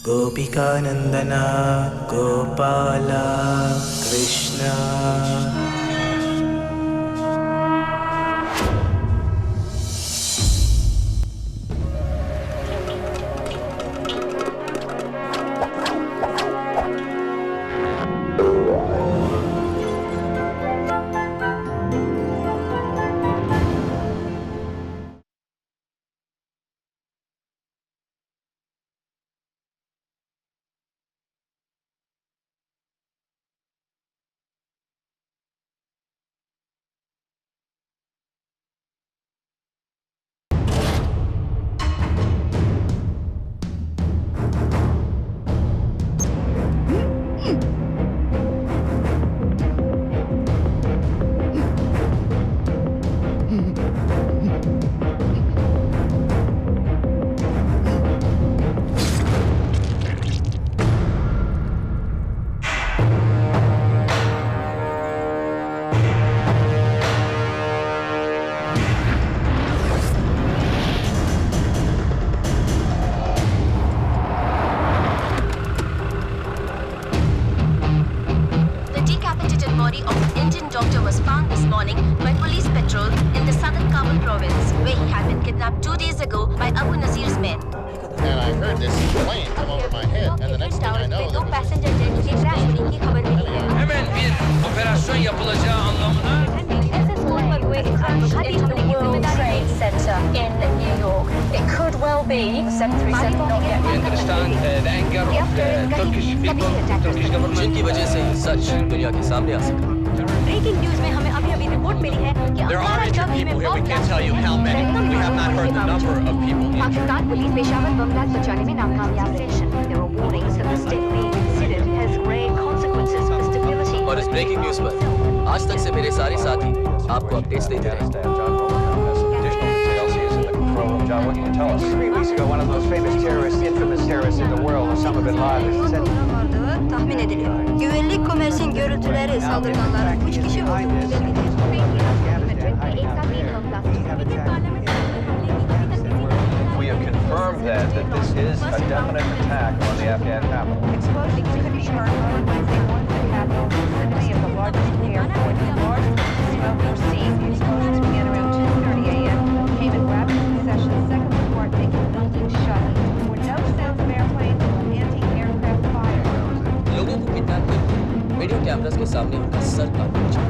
गोपिकानन्दना Gopal Krishna. Body of an Indian doctor was found this morning by police patrol in the southern Kabul province, where he had been kidnapped 2 days ago by Abu Nazir's men. And I heard this plane come over my head, and the next thing I know, दो passenger jet के crash होने की खबर मिली है। Hemen bir operasyon yapılacağı anlamına SS code पर हुए इस आत्मघाती हमले की जिम्मेदारी Center in New York. It could well be 737 not yet. we understand the anger of the Turkish people, Turkish government. जिनकी वजह से सच दुनिया के सामने आ सका। ब्रेकिंग न्यूज में हमें अभी रिपोर्ट मिली है कि There are injured people here. We can't tell you how many. We have not heard the number of people injured. Pakistan police Peshawar bomb blast बचाने में नाकामयाब रही। There are warnings that the step being considered has grave consequences for stability. और इस breaking news पर आज तक से मेरे सारे साथी आपको अपडेट्स देते रहे। John, what can you tell us? 3 weeks ago, one of the most famous terrorists, infamous terrorists in the world, Osama bin Laden, said... tahmin ediliyor. Güvenlik Komersin görüntüleri saldırganlar 3 kişi öldürüldü. We have confirmed that this is a definite attack on the Afghan capital. Explosions could be heard over Wednesday morning in the capital, the city of the largest airport, the largest smoke received. The explosions began around 2:30 a.m. came in rapid succession. Second report making the building shut. There were no sounds of airplanes or anti-aircraft fire. लोगों को kidnap कर video cameras के सामने उनका sir काट दिया।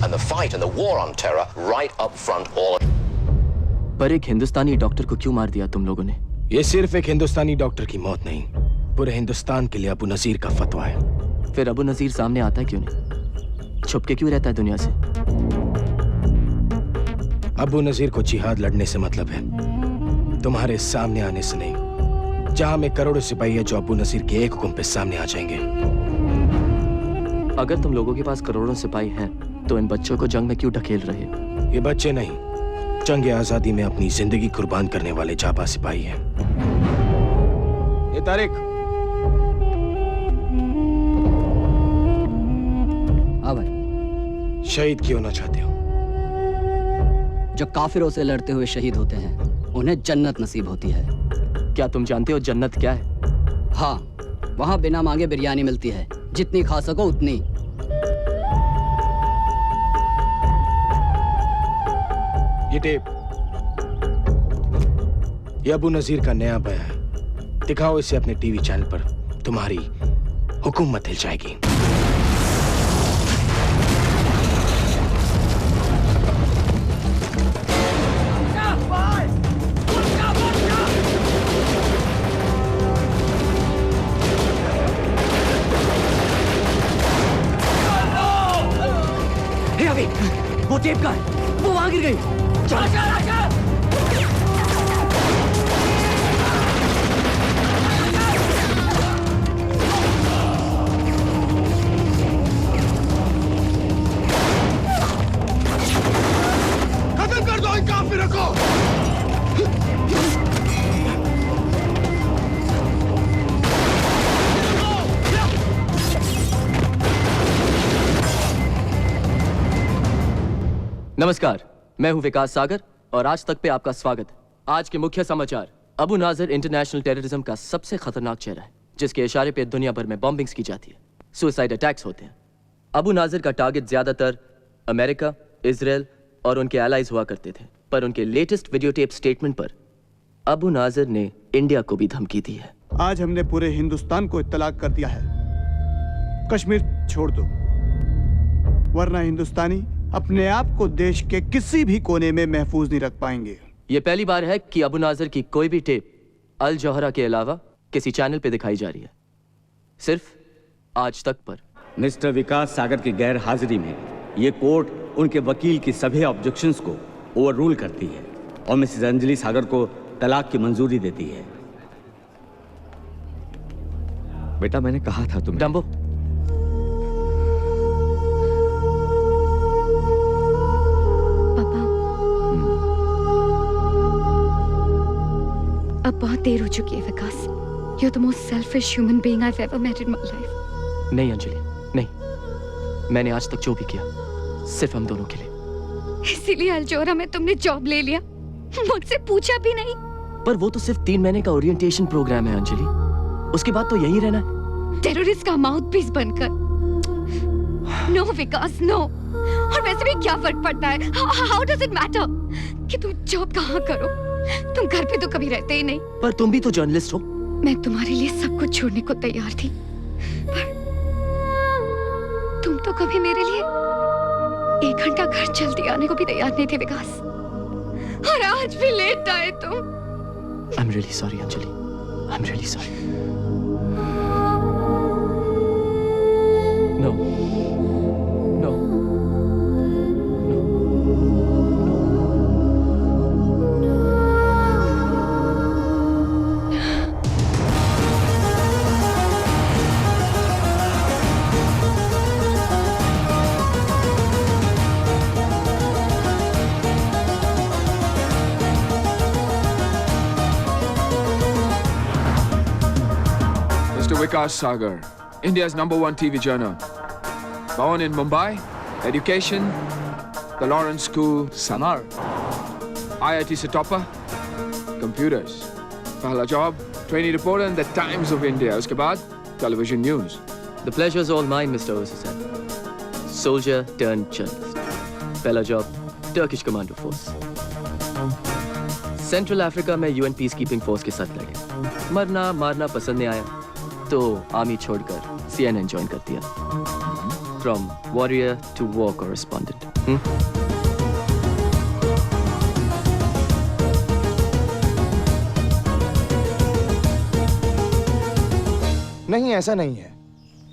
And the fight and the war on terror right up front all. पर एक हिंदुस्तानी डॉक्टर को क्यों मार दिया तुम लोगों ने? ये सिर्फ एक हिंदुस्तानी डॉक्टर की मौत नहीं, पूरे हिंदुस्तान के लिए अबू नजीर का फतवा है। फिर अबू नजीर सामने आता है क्यों नहीं? छुप के क्यों रहता है दुनिया से? अबू नजीर को जिहाद लड़ने से मतलब है, तुम्हारे सामने आने से नहीं। जहां में करोड़ों सिपाही है जो अबू नजीर के एक हुक्म पे सामने आ जाएंगे। अगर तुम लोगों के पास करोड़ों सिपाही हैं, तो इन बच्चों को जंग में क्यों ढकेल रहे? ये बच्चे नहीं, जंग आजादी में अपनी जिंदगी कुर्बान करने वाले जाबाज सिपाही हैं। ये तारिक। हाँ भाई। शहीद क्यों होना चाहते हो? जो काफिरों से लड़ते हुए शहीद होते हैं, उन्हें जन्नत नसीब होती है। क्या तुम जानते हो जन्नत क्या है? हाँ, वहाँ बिना मांगे बिरयानी मिलती है, जितनी खा सको उतनी। ये टेप, ये अबू नजीर का नया बयान है। दिखाओ इसे अपने टीवी चैनल पर, तुम्हारी हुकूमत हिल जाएगी। हे अभी, वो टेप का है, वो वहां गिर गई। चल खत्म कर दो इन काफिरों को। नमस्कार, मैं हूं विकास सागर और आज तक पे आपका स्वागत है। आज के मुख्य समाचार। अबू नाजर इंटरनेशनल टेररिज्म का सबसे खतरनाक चेहरा है, जिसके इशारे पे दुनिया भर में बॉम्बिंग्स की जाती है, सुसाइड अटैक्स होते हैं। अबू नाजर का टारगेट ज्यादातर अमेरिका, इजराइल और उनके एलाइज हुआ करते थे, पर उनके लेटेस्ट वीडियो टेप स्टेटमेंट पर अबू नाजर ने इंडिया को भी धमकी दी है। आज हमने पूरे हिंदुस्तान को इत्तलाक कर दिया है, कश्मीर छोड़ दो, वरना हिंदुस्तानी अपने आप को देश के किसी भी कोने में महफूज नहीं रख पाएंगे। यह पहली बार है कि अबू नाजर की कोई भी टेप अल जौहरा के अलावा किसी चैनल पे दिखाई जा रही है, सिर्फ आज तक पर। मिस्टर विकास सागर की गैर हाजिरी में ये कोर्ट उनके वकील की सभी ऑब्जेक्शंस को ओवर रूल करती है और मिसेस अंजलि सागर को तलाक की मंजूरी देती है। बेटा, मैंने कहा था तुम्हें। डम्बो, अब बहुत देर हो चुकी है विकास। You're the most selfish human being I've ever met in my life. नहीं अंजलि, नहीं। मैंने आज तक जो भी किया सिर्फ हम दोनों के लिए। इसीलिए अल्जोरा में तुमने जॉब ले लिया, मुझसे पूछा भी नहीं। पर वो तो सिर्फ 3 महीने का ओरिएंटेशन प्रोग्राम है अंजलि, उसके बाद तो यही रहना है। टेररिस्ट का माउथपीस बनकर। नो विकास, नो। और वैसे भी क्या फर्क पड़ता है? How does it matter कि तुम जॉब कहाँ करो? तुम घर पे तो कभी रहते ही नहीं। पर तुम भी तो जर्नलिस्ट हो। मैं तुम्हारे लिए सब कुछ छोड़ने को तैयार थी, पर तुम तो कभी मेरे लिए 1 घंटा घर जल्दी आने को भी तैयार नहीं थे विकास। और आज भी लेट आए तुम। I'm really sorry Anjali, I'm really sorry. No. No. Vikas Sagar, India's #1 TV journal. Born in Mumbai, education, the Lawrence School, Samar. IIT Setapa, computers. Pehla job, trainee reporter in the Times of India. Uske baad, television news. The pleasure's all mine, Mr. Osasan. Soldier turned journalist. Pehla job, Turkish Commando Force. Central Africa में UN Peacekeeping Force के साथ लड़े। मरना मारना पसंद नहीं आया, तो आर्मी छोड़कर CNN ज्वाइन कर दिया। From warrior to war correspondent. नहीं, ऐसा नहीं है।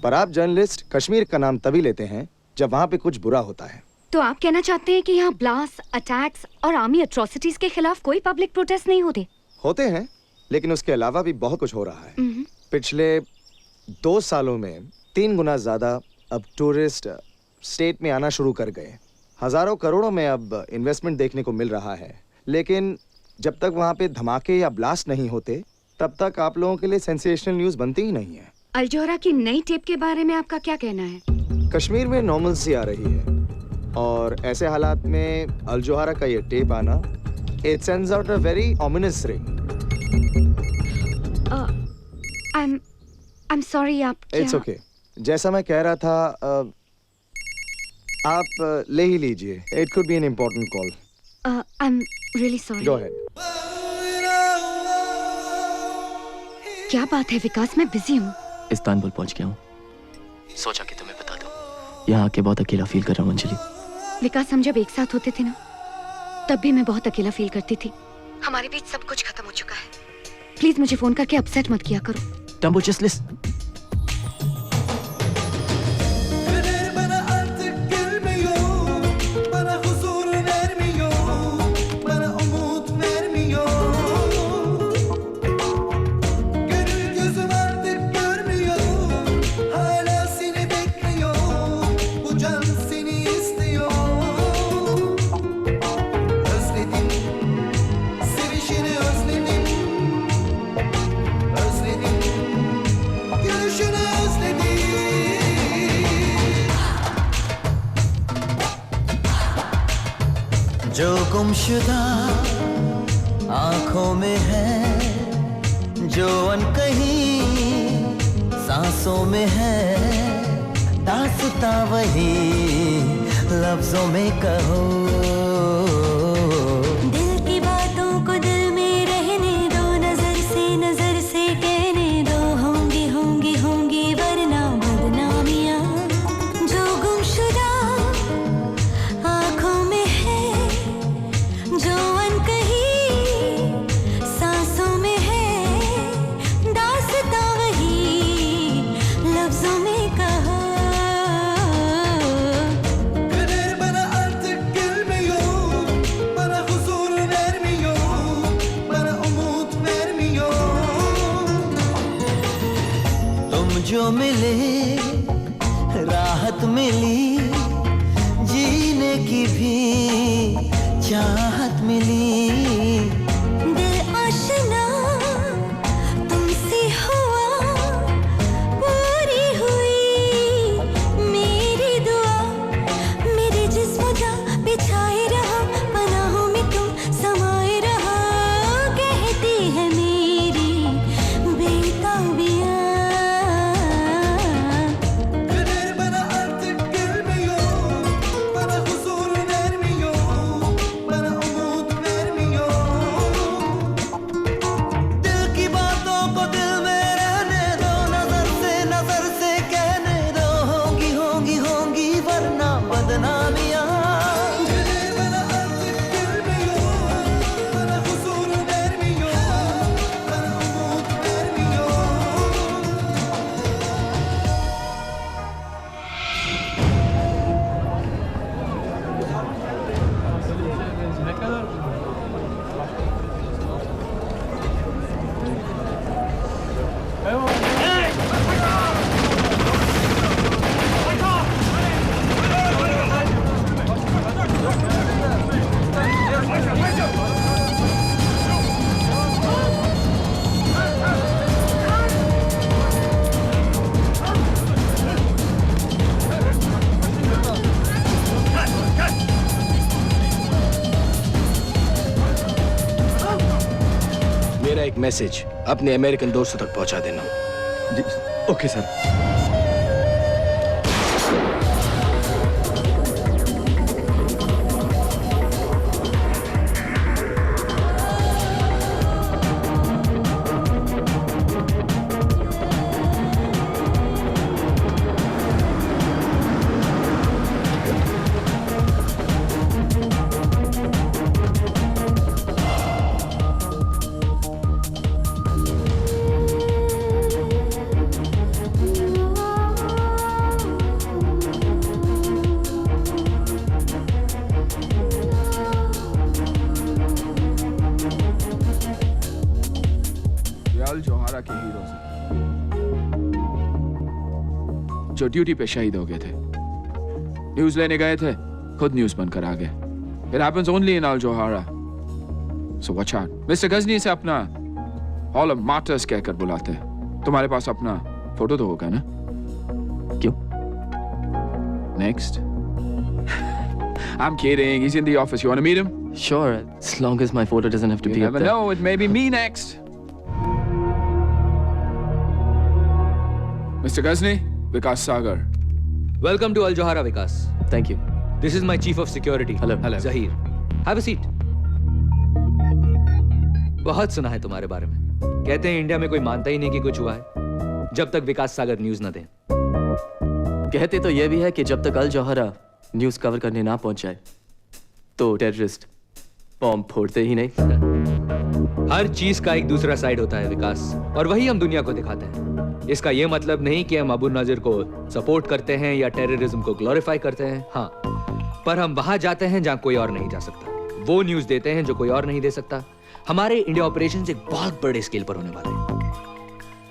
पर आप जर्नलिस्ट कश्मीर का नाम तभी लेते हैं जब वहाँ पे कुछ बुरा होता है। तो आप कहना चाहते हैं कि यहाँ ब्लास्ट, अटैक्स और आर्मी एट्रोसिटीज के खिलाफ कोई पब्लिक प्रोटेस्ट नहीं होते? होते हैं, लेकिन उसके अलावा भी बहुत कुछ हो रहा है। पिछले 2 सालों में 3 गुना ज्यादा अब टूरिस्ट स्टेट में आना शुरू कर गए। हजारों करोड़ों में अब इन्वेस्टमेंट देखने को मिल रहा है, लेकिन जब तक वहाँ पे धमाके या ब्लास्ट नहीं होते तब तक आप लोगों के लिए सेंसेशनल न्यूज़ बनती ही नहीं है। अल्जोहरा की नई टेप के बारे में आपका क्या कहना है? कश्मीर में नॉर्मलसी आ रही है और ऐसे हालात में अल्जोहरा का ये टेप आना, it sends out a very ominous ring. I'm sorry, आप क्या? It's okay. जैसा मैं कह रहा था, आप ले ही लीजिए। It could be an important call. I'm really sorry. Go ahead. क्या बात है विकास, मैं बिजी हूँ। इस्तांबुल पहुंच गया हूँ, सोचा कि तुम्हें बता दूं। यहाँ आके बहुत अकेला फील कर रहा हूँ अंजलि। विकास, हम जब एक साथ होते थे ना, तब भी मैं बहुत अकेला फील करती थी। हमारे बीच सब कुछ खत्म हो चुका है। प्लीज मुझे फोन करके अपसेट मत किया करो। टम्बो, just listen. जो गुमशुदा आंखों में है, जो अनकही सांसों में है, दास्तां वही लफ्जों में कहो। दिल की बातों को दिल में रहने दो, नजर से कहने दो, होंगी होंगी होंगी वरना बदनामियां। जो गुमशुदा आंखों में है, जो अनकही सांसों में है, दास्तां वही लफ्जों में कहो। तुम जो मिले राहत मिली, जीने की भी चाहत मिली। दिल आशना तुमसे हुआ, पूरी हुई मेरी दुआ। मेरे जिस्म जा बिछाए रहो, पनाहों में तुम समाए रहो। कहती है मेरी बेताबियां। दिल की बातों को दिल में रहने दो, नजर से कहने दो, होंगी होंगी होंगी वरना बदनामियां। मेरा एक मैसेज अपने अमेरिकन दोस्तों तक पहुंचा देना। जी, ओके सर। अल जोहारा के हीरो से जो ड्यूटी पे शहीद हो गए थे। न्यूज लेने गए थे, खुद न्यूज बनकर आ गए। It happens only in Al Johara. So watch out. Mr Ghazni से अपना हॉल ऑफ मार्टर्स कहकर बुलाते हैं। तुम्हारे पास अपना फोटो तो होगा ना? क्यों? Next. I'm kidding. He's in the office. You want to meet him? Sure, as long as my photo doesn't have to be You up never there. know. It may be me next. Mr. Ghazni, Vikas Sagar. Welcome to Al Johara, Vikas. Thank you. This is my chief of security. Hello. Zahir. Have a seat. बहुत सुना है तुम्हारे बारे में। कहते हैं India में कोई मानता ही नहीं कि कुछ हुआ है जब तक विकास सागर न्यूज न दें। कहते तो यह भी है कि जब तक अल जौहरा न्यूज कवर करने ना पहुंच जाए तो टेररिस्ट बॉम्ब फोड़ते ही नहीं। हर चीज का एक दूसरा साइड होता है विकास, और वही हम दुनिया को दिखाते हैं। इसका यह मतलब नहीं कि हम अबू नाजिर को सपोर्ट करते हैं या टेररिज्म को ग्लोरीफाई करते हैं। हाँ, पर हम वहां जाते हैं जहां कोई और नहीं जा सकता। वो न्यूज देते हैं जो कोई और नहीं दे सकता। हमारे इंडिया ऑपरेशन एक बहुत बड़े स्केल पर होने वाले हैं,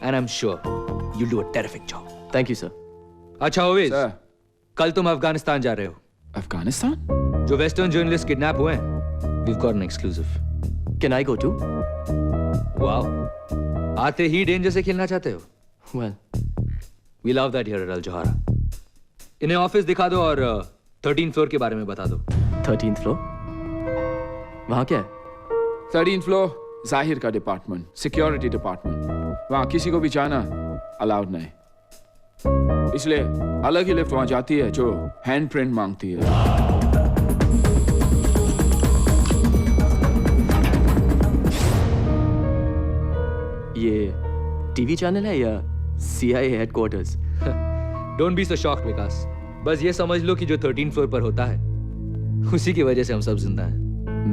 and I am sure you do a terrific job. Thank you sir. अच्छा ओवेज, कल तुम अफगानिस्तान जा रहे हो। अफगानिस्तान? जो वेस्टर्न जर्नलिस्ट किडनैप हुए हैं, we've got an exclusive. Can I go too? Wow. आते ही डेंजर से खेलना चाहते हो? Well, we love that here at Al Johara. इन्हें ऑफिस दिखा दो और 13th फ्लोर के बारे में बता दो। 13th floor? वहां क्या है? 13th फ्लोर जाहिर का डिपार्टमेंट, सिक्योरिटी डिपार्टमेंट। वहां किसी को भी जाना अलाउड नहीं, इसलिए अलग ही लिफ्ट वहां जाती है जो हैंड प्रिंट मांगती है। ये टीवी चैनल है या CIA headquarters? Don't be so shocked Vikas, बस ये समझ लो कि जो 13th फ्लोर पर होता है उसी की वजह से हम सब जिंदा हैं।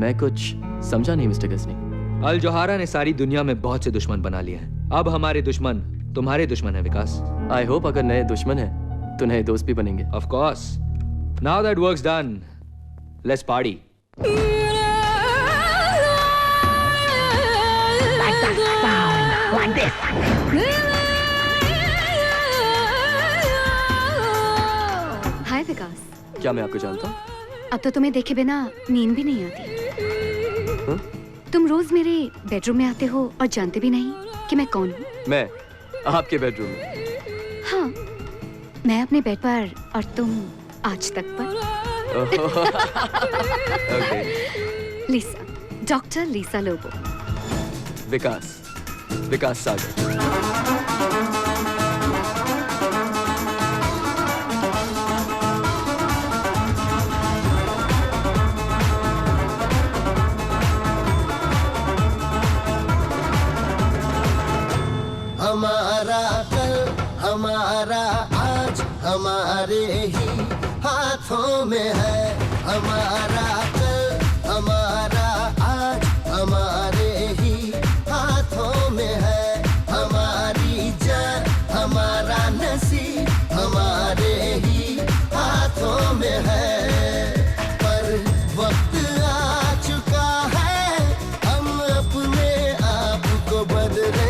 मैं कुछ समझा नहीं मिस्टर गजनी। अल जोहारा ने सारी दुनिया में बहुत से दुश्मन बना लिए हैं। अब हमारे दुश्मन तुम्हारे दुश्मन है विकास। आई होप अगर नए दुश्मन है तो नए दोस्त भी बनेंगे। Of course. Now that work's done, let's party. Hi Vikas. क्या मैं आपको जानता हूँ? अब तो तुम्हें देखे बिना नींद भी नहीं आती। हाँ? तुम रोज मेरे बेडरूम में आते हो और जानते भी नहीं कि मैं कौन हूँ। मैं आपके बेडरूम में? हाँ, मैं अपने बेड पर और तुम आज तक पर। ओके। लीसा, डॉक्टर लीसा लोबो। विकास सागर। हमारा कल, हमारा आज, हमारे ही हाथों में है। हमारा कल, हमारा आज, हमारे ही हाथों में है। हमारी जान, हमारा नसीब, हमारे ही हाथों में है। पर वक्त आ चुका है, हम अपने आप को बदले।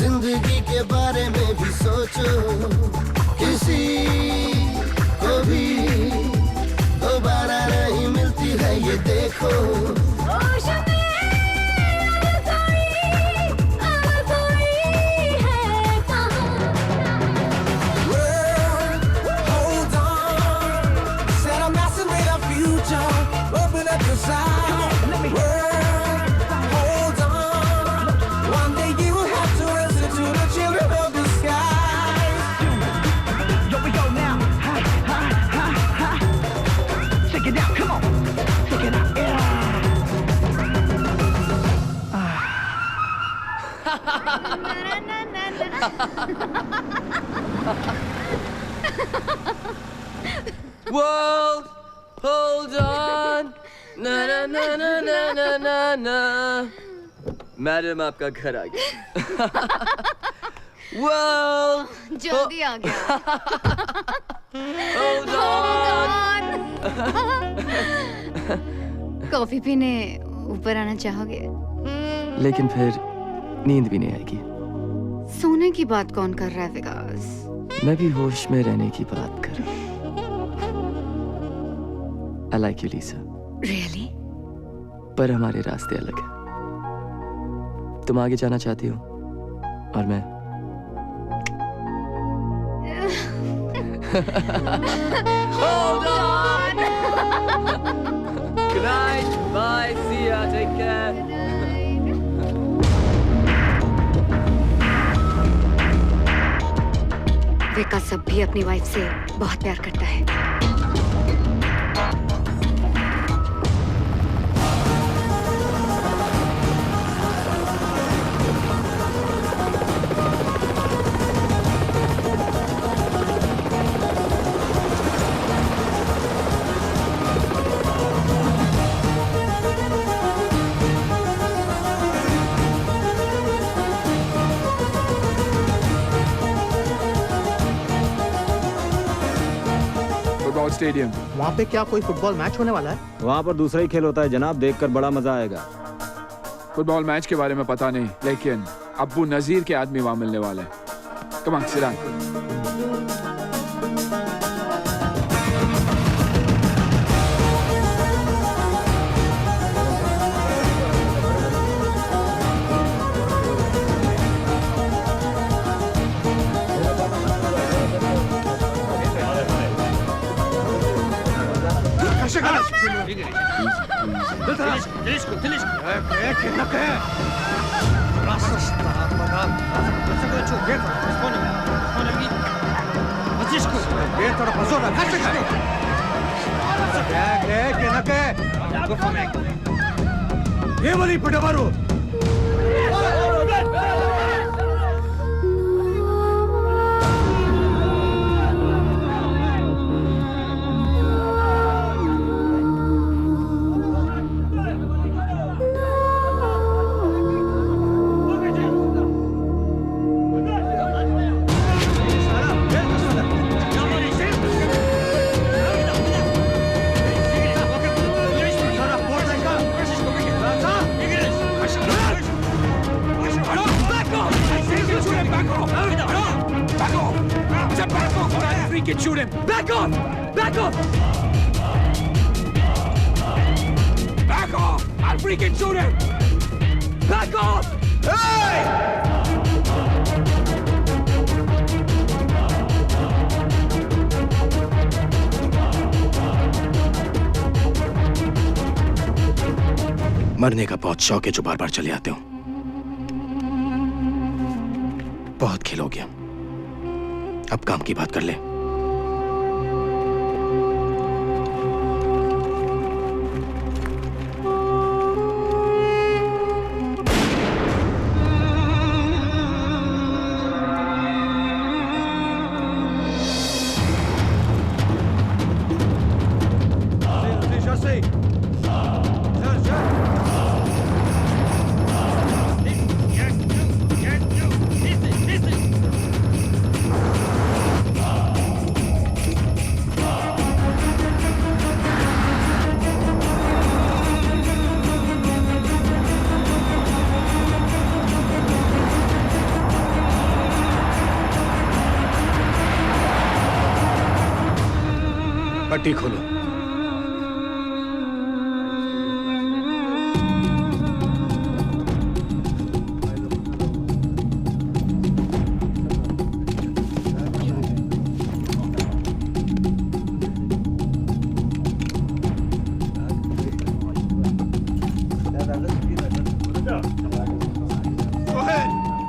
जिंदगी के बारे में भी सोचो, किसी को भी दोबारा नहीं मिलती है ये देखो। World, hold on. Na na na na na na na na. Madam आपका घर आ गया। World, जल्दी आ गया। कॉफी पीने ऊपर आना चाहोगे? लेकिन फिर नींद भी नहीं आएगी। सोने की बात कौन कर रहा है विकास? मैं भी होश में रहने की बात कर रहा हूँ। I like you, Lisa. Really? पर हमारे रास्ते अलग हैं। तुम आगे जाना चाहती हो और मैं Hold on. Good night. Bye. See ya. Take care. विकास अब भी अपनी वाइफ से बहुत प्यार करता है। स्टेडियम। वहाँ पे क्या कोई फुटबॉल मैच होने वाला है? वहाँ पर दूसरा ही खेल होता है जनाब, देखकर बड़ा मजा आएगा। फुटबॉल मैच के बारे में पता नहीं, लेकिन अब्बू नजीर के आदमी वहाँ मिलने वाले हैं। Come on, sit down. ये वाली पिटाबारू Shoot him! Back off! Back off! Back off! I'll freaking shoot him! Back off! Hey! मरने का बहुत शौक है जो बार बार चले आते हो। बहुत खेल हो गया, अब काम की बात कर ले। पट्टी खोलो।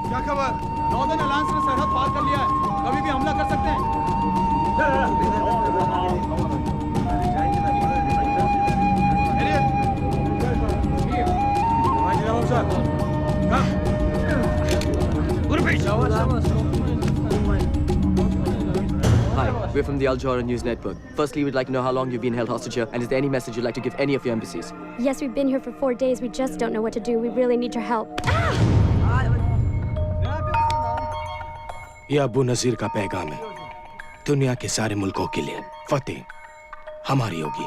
क्या खबर? नॉर्दर्न अलायंस ने सरहद पार कर लिया है, कभी भी हमला कर सकते हैं। Hi, we're from the Al Jazeera News Network. Firstly, we'd like to know how long you've been held hostage here, and is there any message you'd like to give any of your embassies? Yes, we've been here for 4 days. We just don't know what to do. We really need your help. ये अब्बू नजीर का पैगाम है। दुनिया के सारे मुल्कों के लिए फतेह हमारी होगी।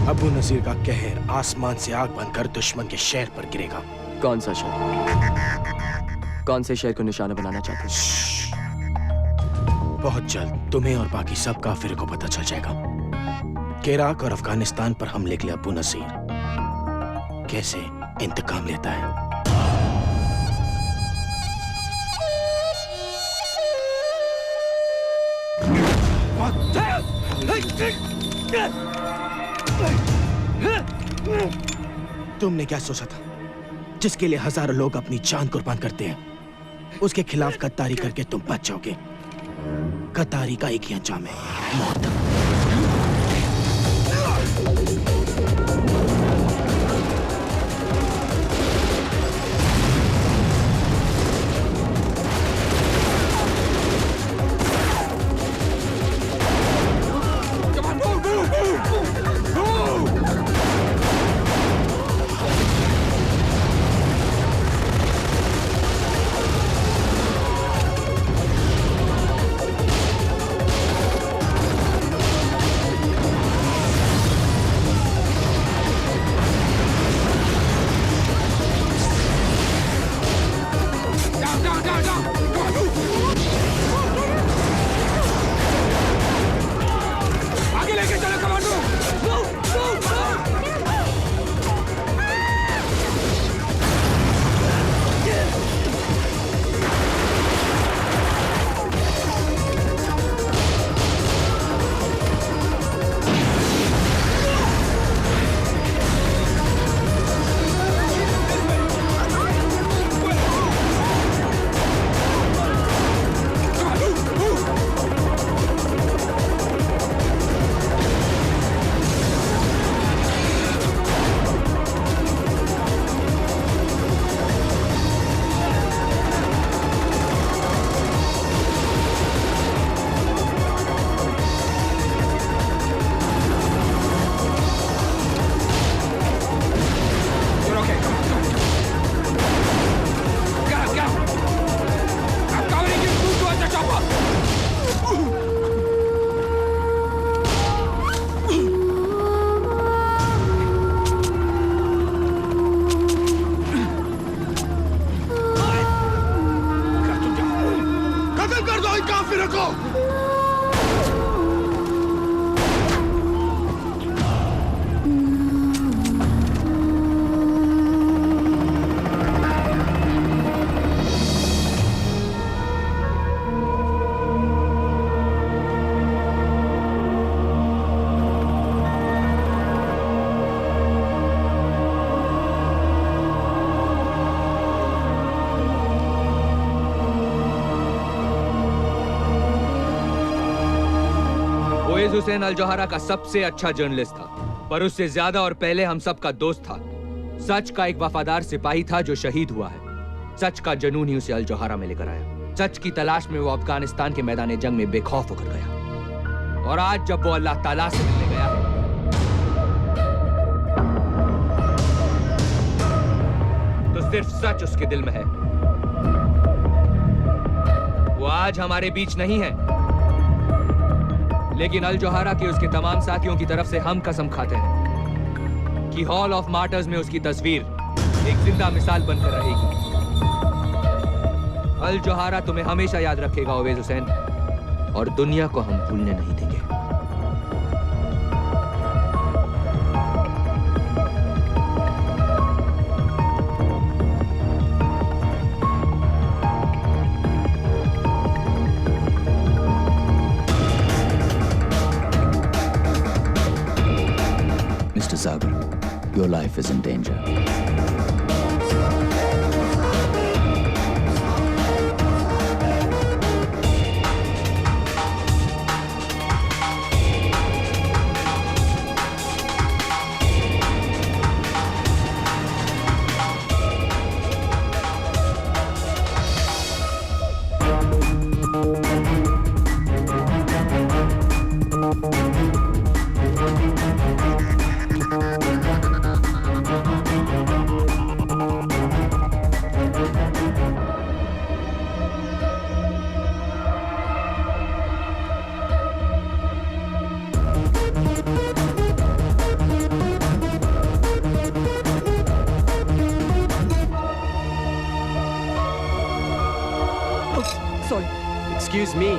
अबू नजीर का कहर आसमान से आग बनकर दुश्मन के शहर पर गिरेगा। कौन सा शहर? कौन से शहर को निशाना बनाना चाहते हैं? बहुत जल्द तुम्हें और बाकी सब काफिर को पता चल जाएगा कि इराक और अफगानिस्तान पर हमले के लिए अबू नजीर कैसे इंतकाम लेता है। तुमने क्या सोचा था? जिसके लिए हजारों लोग अपनी जान कुर्बान करते हैं, उसके खिलाफ गद्दारी करके तुम बच जाओगे। गद्दारी का एक ही अंजाम है, मौत। हुसैन अल जौहरा का सबसे अच्छा जर्नलिस्ट था, पर उससे ज्यादा और पहले हम सब का दोस्त था। सच का एक वफादार सिपाही था जो शहीद हुआ है। सच का जुनून ही उसे अल जौहरा में लेकर आया। सच की तलाश में वो अफगानिस्तान के मैदान जंग में बेखौफ होकर गया। और आज जब वो अल्लाह ताला से मिलने गया है, तो सिर्फ सच उसके दिल में है। वो आज हमारे बीच नहीं है, लेकिन अल जौहरा के उसके तमाम साथियों की तरफ से हम कसम खाते हैं कि हॉल ऑफ मार्टर्स में उसकी तस्वीर एक जिंदा मिसाल बनकर रहेगी। अल जौहरा तुम्हें हमेशा याद रखेगा ओवैस हुसैन, और दुनिया को हम भूलने नहीं देंगे। Sagar, your life is in danger. Sorry. Excuse me.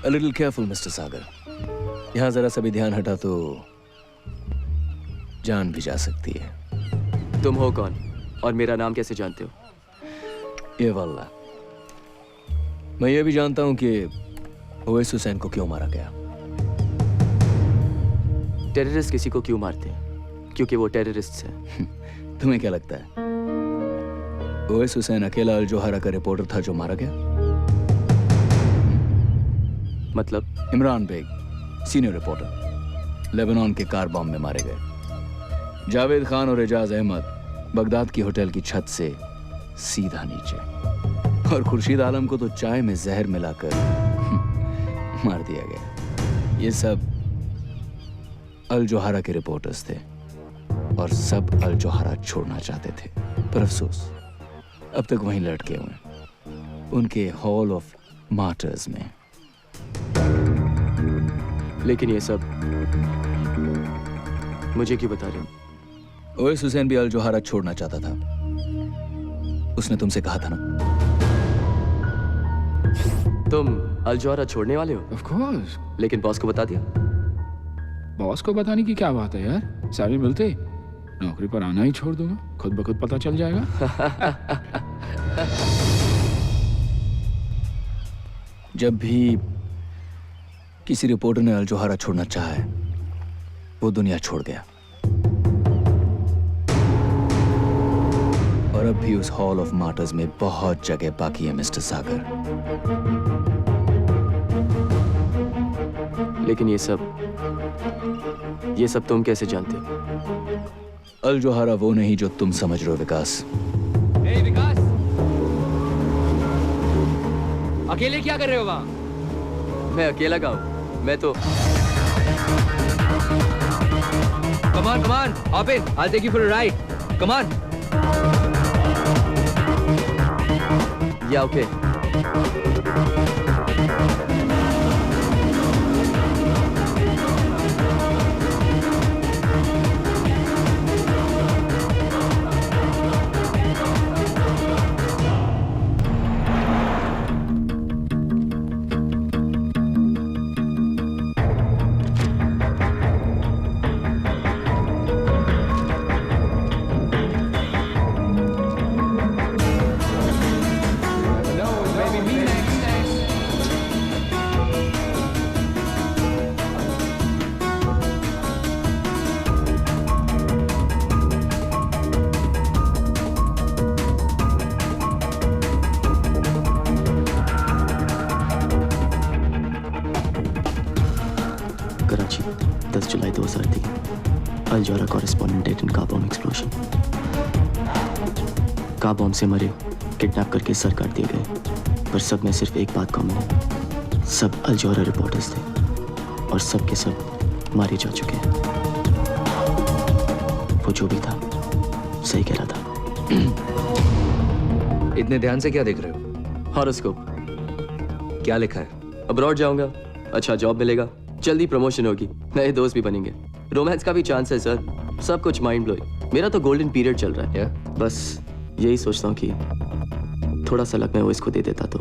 A little careful, Mr. Sagar. यहाँ जरा सा भी ध्यान हटा तो जान भी जा सकती है। तुम हो कौन और मेरा नाम कैसे जानते हो? ये वल्ला, मैं ये भी जानता हूं कि ओवैस हुसैन को क्यों मारा गया। टेररिस्ट किसी को क्यों मारते हैं? क्योंकि वो टेररिस्ट हैं। तुम्हें क्या लगता है ओवैस हुसैन अकेला अल जोहरा का रिपोर्टर था जो मारा गया? मतलब? Imran Baig, senior reporter, Lebanon के कार बॉम्ब में मारे गए। जावेद खान और एजाज अहमद बगदाद की होटल की छत से सीधा नीचे। और खुर्शीद आलम को तो चाय में जहर मिलाकर मार दिया गया। ये सब अल जोहरा के रिपोर्टर्स थे और सब अल जोहरा छोड़ना चाहते थे, पर अफसोस अब तक वहीं लटके हुए हैं, उनके हॉल ऑफ मार्टर्स में। लेकिन ये सब मुझे क्यों बता रहे हो? ओवैस हुसैन भी अल जोहरा छोड़ना चाहता था। उसने तुमसे कहा था ना। तुम अल जोहरा छोड़ने वाले हो? Of course. लेकिन बॉस को बता दिया? बॉस को बताने की क्या बात है यार? सैलरी मिलते नौकरी पर आना ही छोड़ दूंगा, खुद ब खुद पता चल जाएगा। जब भी किसी रिपोर्टर ने अल जोहरा छोड़ना चाहा है, वो दुनिया छोड़ गया। और अब भी उस हॉल ऑफ मार्टर्स में बहुत जगह बाकी है मिस्टर सागर। लेकिन ये सब तुम कैसे जानते हो? अल जोहरा वो नहीं जो तुम समझ रहे हो विकास। विकास, अकेले क्या कर रहे हो वहां? मैं अकेला का हूं। मैं तो Come on, hop in. I'll take you for a ride. Come on. Yeah, okay. Karachi 10 July 2003 Al Johara correspondent dead in car bomb explosion. Car bomb से मरे, किडनैप करके सर काट दिए गए, पर सब में सिर्फ एक बात कॉमन है, सब अल जोहरा रिपोर्टर्स थे और सब के सब मारे जा चुके हैं। वो जो भी था सही कह रहा था। इतने ध्यान से क्या देख रहे हो? हॉरोस्कोप। क्या लिखा है? अब्रॉड जाऊंगा, अच्छा जॉब मिलेगा, जल्दी प्रमोशन होगी, नए दोस्त भी बनेंगे, रोमांस का भी चांस है सर, सब कुछ माइंड ब्लोइंग। मेरा तो गोल्डन पीरियड चल रहा है। बस यही सोचता हूँ कि थोड़ा सा लक मैं ओवैस को दे देता तो।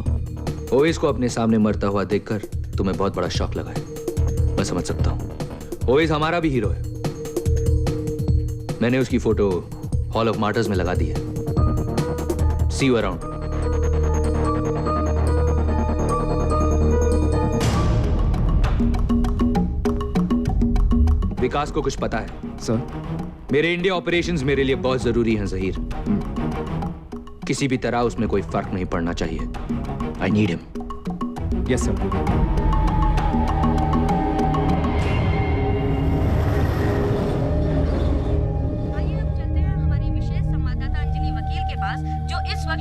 ओवैस को अपने सामने मरता हुआ देखकर तुम्हें बहुत बड़ा शॉक लगा है, मैं समझ सकता हूँ। ओवैस हमारा भी हीरो है। मैंने उसकी फोटो हॉल ऑफ मार्टर्स में लगा दी है। सी यू अराउंड। विकास को कुछ पता है सर? मेरे इंडिया ऑपरेशंस मेरे लिए बहुत जरूरी हैं जहीर। किसी भी तरह उसमें कोई फर्क नहीं पड़ना चाहिए। I need him. Yes sir.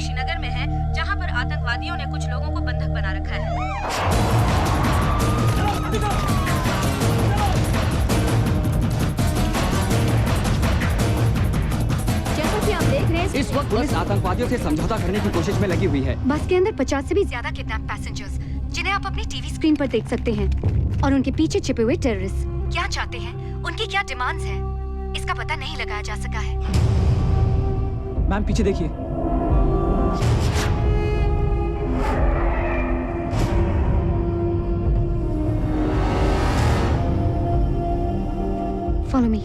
Srinagar में है, जहां पर आतंकवादियों ने कुछ लोगों को बंधक बना रखा है। जैसा कि आप against इस वक्त पुलिस आतंकवादियों से समझौता करने की कोशिश में लगी हुई है। बस के अंदर 50 से भी ज्यादा किडनैप पैसेंजर्स, जिन्हें आप अपनी टीवी स्क्रीन पर देख सकते हैं, और उनके पीछे छिपे हुए टेररिस्ट क्या चाहते हैं, उनकी क्या डिमांड्स हैं, इसका पता नहीं लगाया जा सका है। मैम पीछे देखिए। Follow me.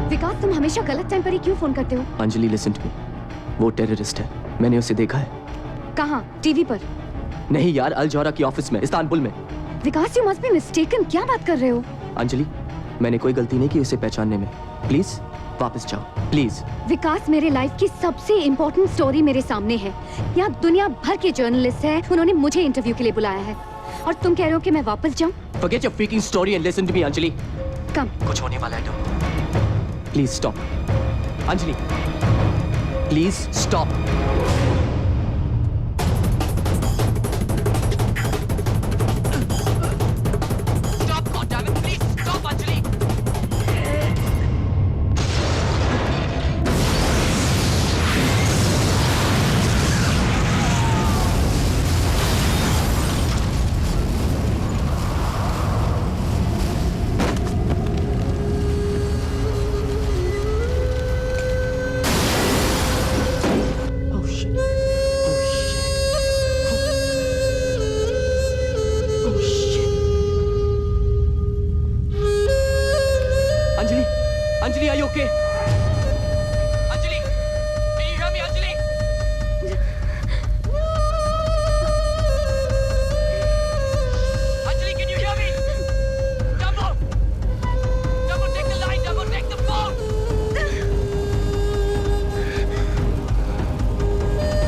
विकास, तुम हमेशा गलत टाइम पर ही क्यों फोन करते हो? अंजलि लिसन टू मी, वो टेररिस्ट है, मैंने उसे देखा है। कहाँ? टीवी पर? नहीं यार, अल जौहरा की ऑफिस में, इस्तांबुल में। विकास, यू मस्ट बी मिस्टेकन। क्या बात कर रहे हो? अंजलि, मैंने कोई गलती नहीं की उसे पहचानने में। प्लीज वापस जाओ, प्लीज। विकास, मेरे लाइफ की सबसे इम्पोर्टेंट स्टोरी मेरे सामने है। यहाँ दुनिया भर के जर्नलिस्ट हैं, उन्होंने मुझे इंटरव्यू के लिए बुलाया है, और तुम कह रहे हो कि मैं वापस जाऊँ? Forget your freaking story and listen to me, Anjali. कम। कुछ होने वाला है तो। Please stop, Anjali. Please stop. Anjali, are you okay? Anjali, can you hear me, Anjali? Anjali, can you hear me? Dumbo, take the line. Dumbo, take the phone.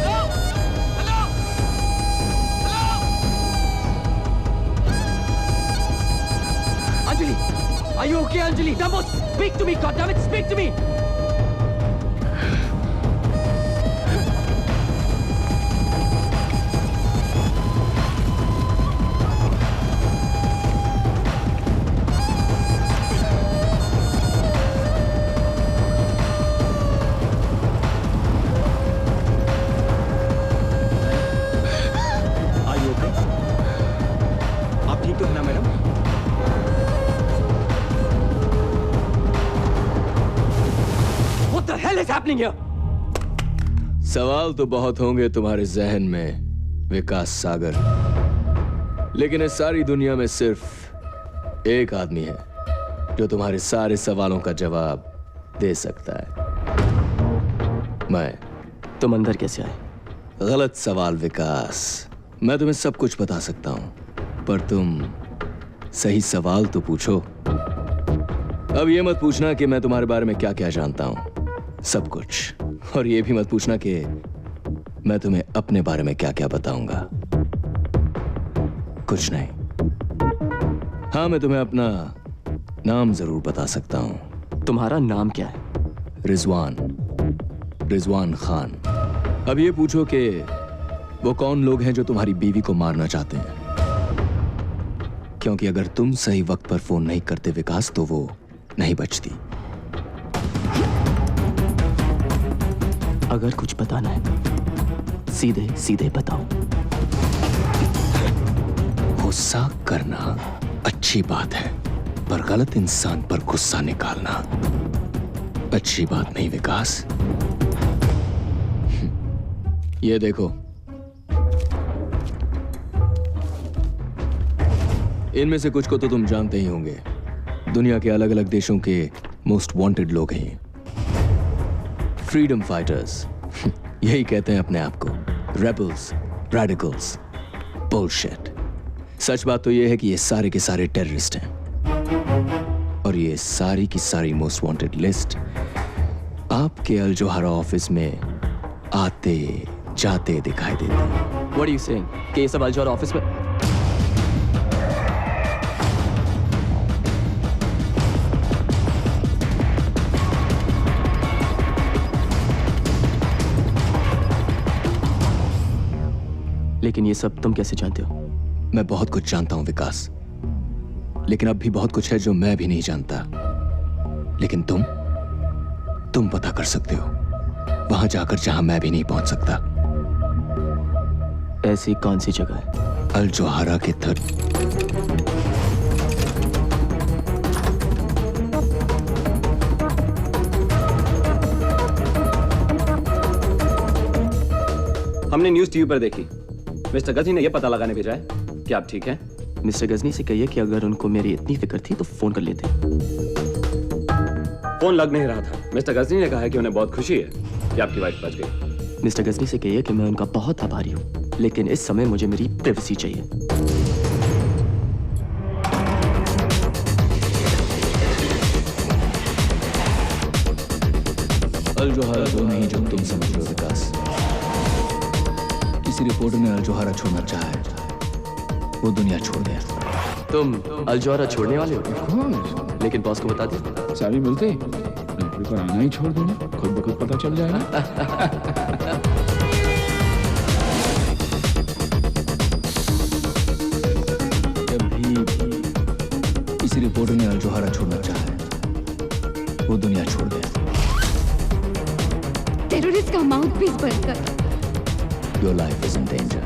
Hello? Hello? Hello? Anjali, are you okay, Anjali? Dumbo, speak to me, goddammit, speak to me! Are you okay? आप ठीक तो है ना madam? What the hell is happening here? सवाल तो बहुत होंगे तुम्हारे जहन में, विकास सागर, लेकिन इस सारी दुनिया में सिर्फ एक आदमी है जो तुम्हारे सारे सवालों का जवाब दे सकता है। मैं। तुम अंदर कैसे आए? गलत सवाल विकास। मैं तुम्हें सब कुछ बता सकता हूं, पर तुम सही सवाल तो पूछो। अब ये मत पूछना कि मैं तुम्हारे बारे में क्या क्या जानता हूं, सब कुछ। और ये भी मत पूछना कि मैं तुम्हें अपने बारे में क्या क्या बताऊंगा, कुछ नहीं। हाँ, मैं तुम्हें अपना नाम जरूर बता सकता हूं। तुम्हारा नाम क्या है? रिजवान खान। अब ये पूछो कि वो कौन लोग हैं जो तुम्हारी बीवी को मारना चाहते हैं, क्योंकि अगर तुम सही वक्त पर फोन नहीं करते विकास, तो वो नहीं बचती। अगर कुछ बताना है सीधे सीधे बताओ। गुस्सा करना अच्छी बात है, पर गलत इंसान पर गुस्सा निकालना अच्छी बात नहीं विकास। ये देखो, इनमें से कुछ को तो तुम जानते ही होंगे। दुनिया के अलग अलग देशों के मोस्ट वांटेड लोग हैं, फ्रीडम फाइटर्स। यही कहते हैं अपने आप को, रेबल्स, रेडिकल्स, बुलशिट। सच बात तो यह है कि ये सारे के सारे टेररिस्ट हैं, और ये सारी की सारी मोस्ट वांटेड लिस्ट आपके अल जौहरा ऑफिस में आते जाते दिखाई देती है। What are you saying? कि ये सब अल जौहरा ऑफिस में? लेकिन ये सब तुम कैसे जानते हो? मैं बहुत कुछ जानता हूं विकास, लेकिन अब भी बहुत कुछ है जो मैं भी नहीं जानता। लेकिन तुम पता कर सकते हो, वहां जाकर जहां मैं भी नहीं पहुंच सकता। ऐसी कौन सी जगह है? अल जोहारा के हमने न्यूज़ टीवी पर देखी। मिस्टर गजनी ने यह पता लगाने भेजा है कि आप ठीक हैं। मिस्टर गजनी से कहिए कि अगर उनको मेरी इतनी फिक्र थी तो फोन कर लेते। फोन लग नहीं रहा था। मिस्टर गजनी ने कहा है कि उन्हें बहुत खुशी है कि आपकी वाइफ बच गई। मिस्टर गजनी से कहिए कि मैं उनका बहुत आभारी हूँ, लेकिन इस समय मुझे मेरी प्राइवेसी चाहिए। अल जोहारा वो नहीं जो तुम समझ रहे हो विकास। किसी रिपोर्टर ने अल जोहारा छोड़ना चाहा है, वो दुनिया छोड़ गया। तुम अल जोहारा छोड़ने वाले हो? लेकिन बॉस को बता दे। सारी मिलते नौकरी पर आना ही छोड़ देना, खुद ब खुद पता चल जाएगा। जब भी किसी रिपोर्टर ने अल जोहारा छोड़ना चाहा है, वो दुनिया छोड़ गया। टेररिस्ट का माउथपीस बनकर Your life is in danger।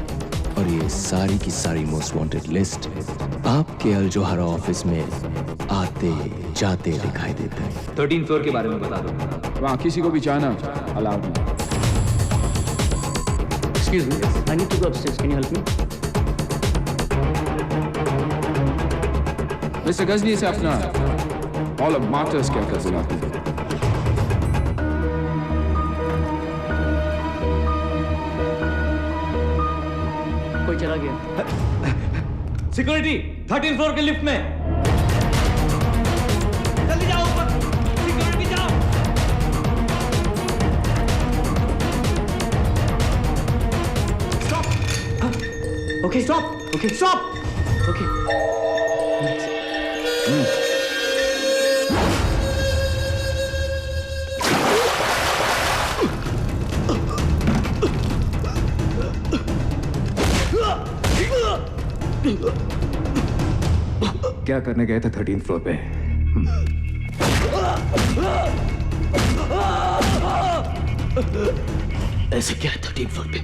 और ये सारी की सारी मोस्ट वांटेड लिस्ट आपके अल जोहारा ऑफिस में आते जाते दिखाई देते हैं। 13th फ्लोर के बारे में बता दो। वहाँ किसी को भी जाना अलाउड नहीं। Excuse me, I need to go upstairs. Can you help me? Mr Ghazni से अपना हॉल ऑफ मार्टर्स क्या कर दिलाते हैं? कोई चला गया। सिक्योरिटी 13th फ्लोर के लिफ्ट में। जल्दी जाओ ऊपर। सिक्योरिटी जाओ। Stop. Okay. Stop. Okay. Stop. Okay. क्या करने गए थे 13th फ्लोर पे? ऐसे क्या है 13th फ्लोर पे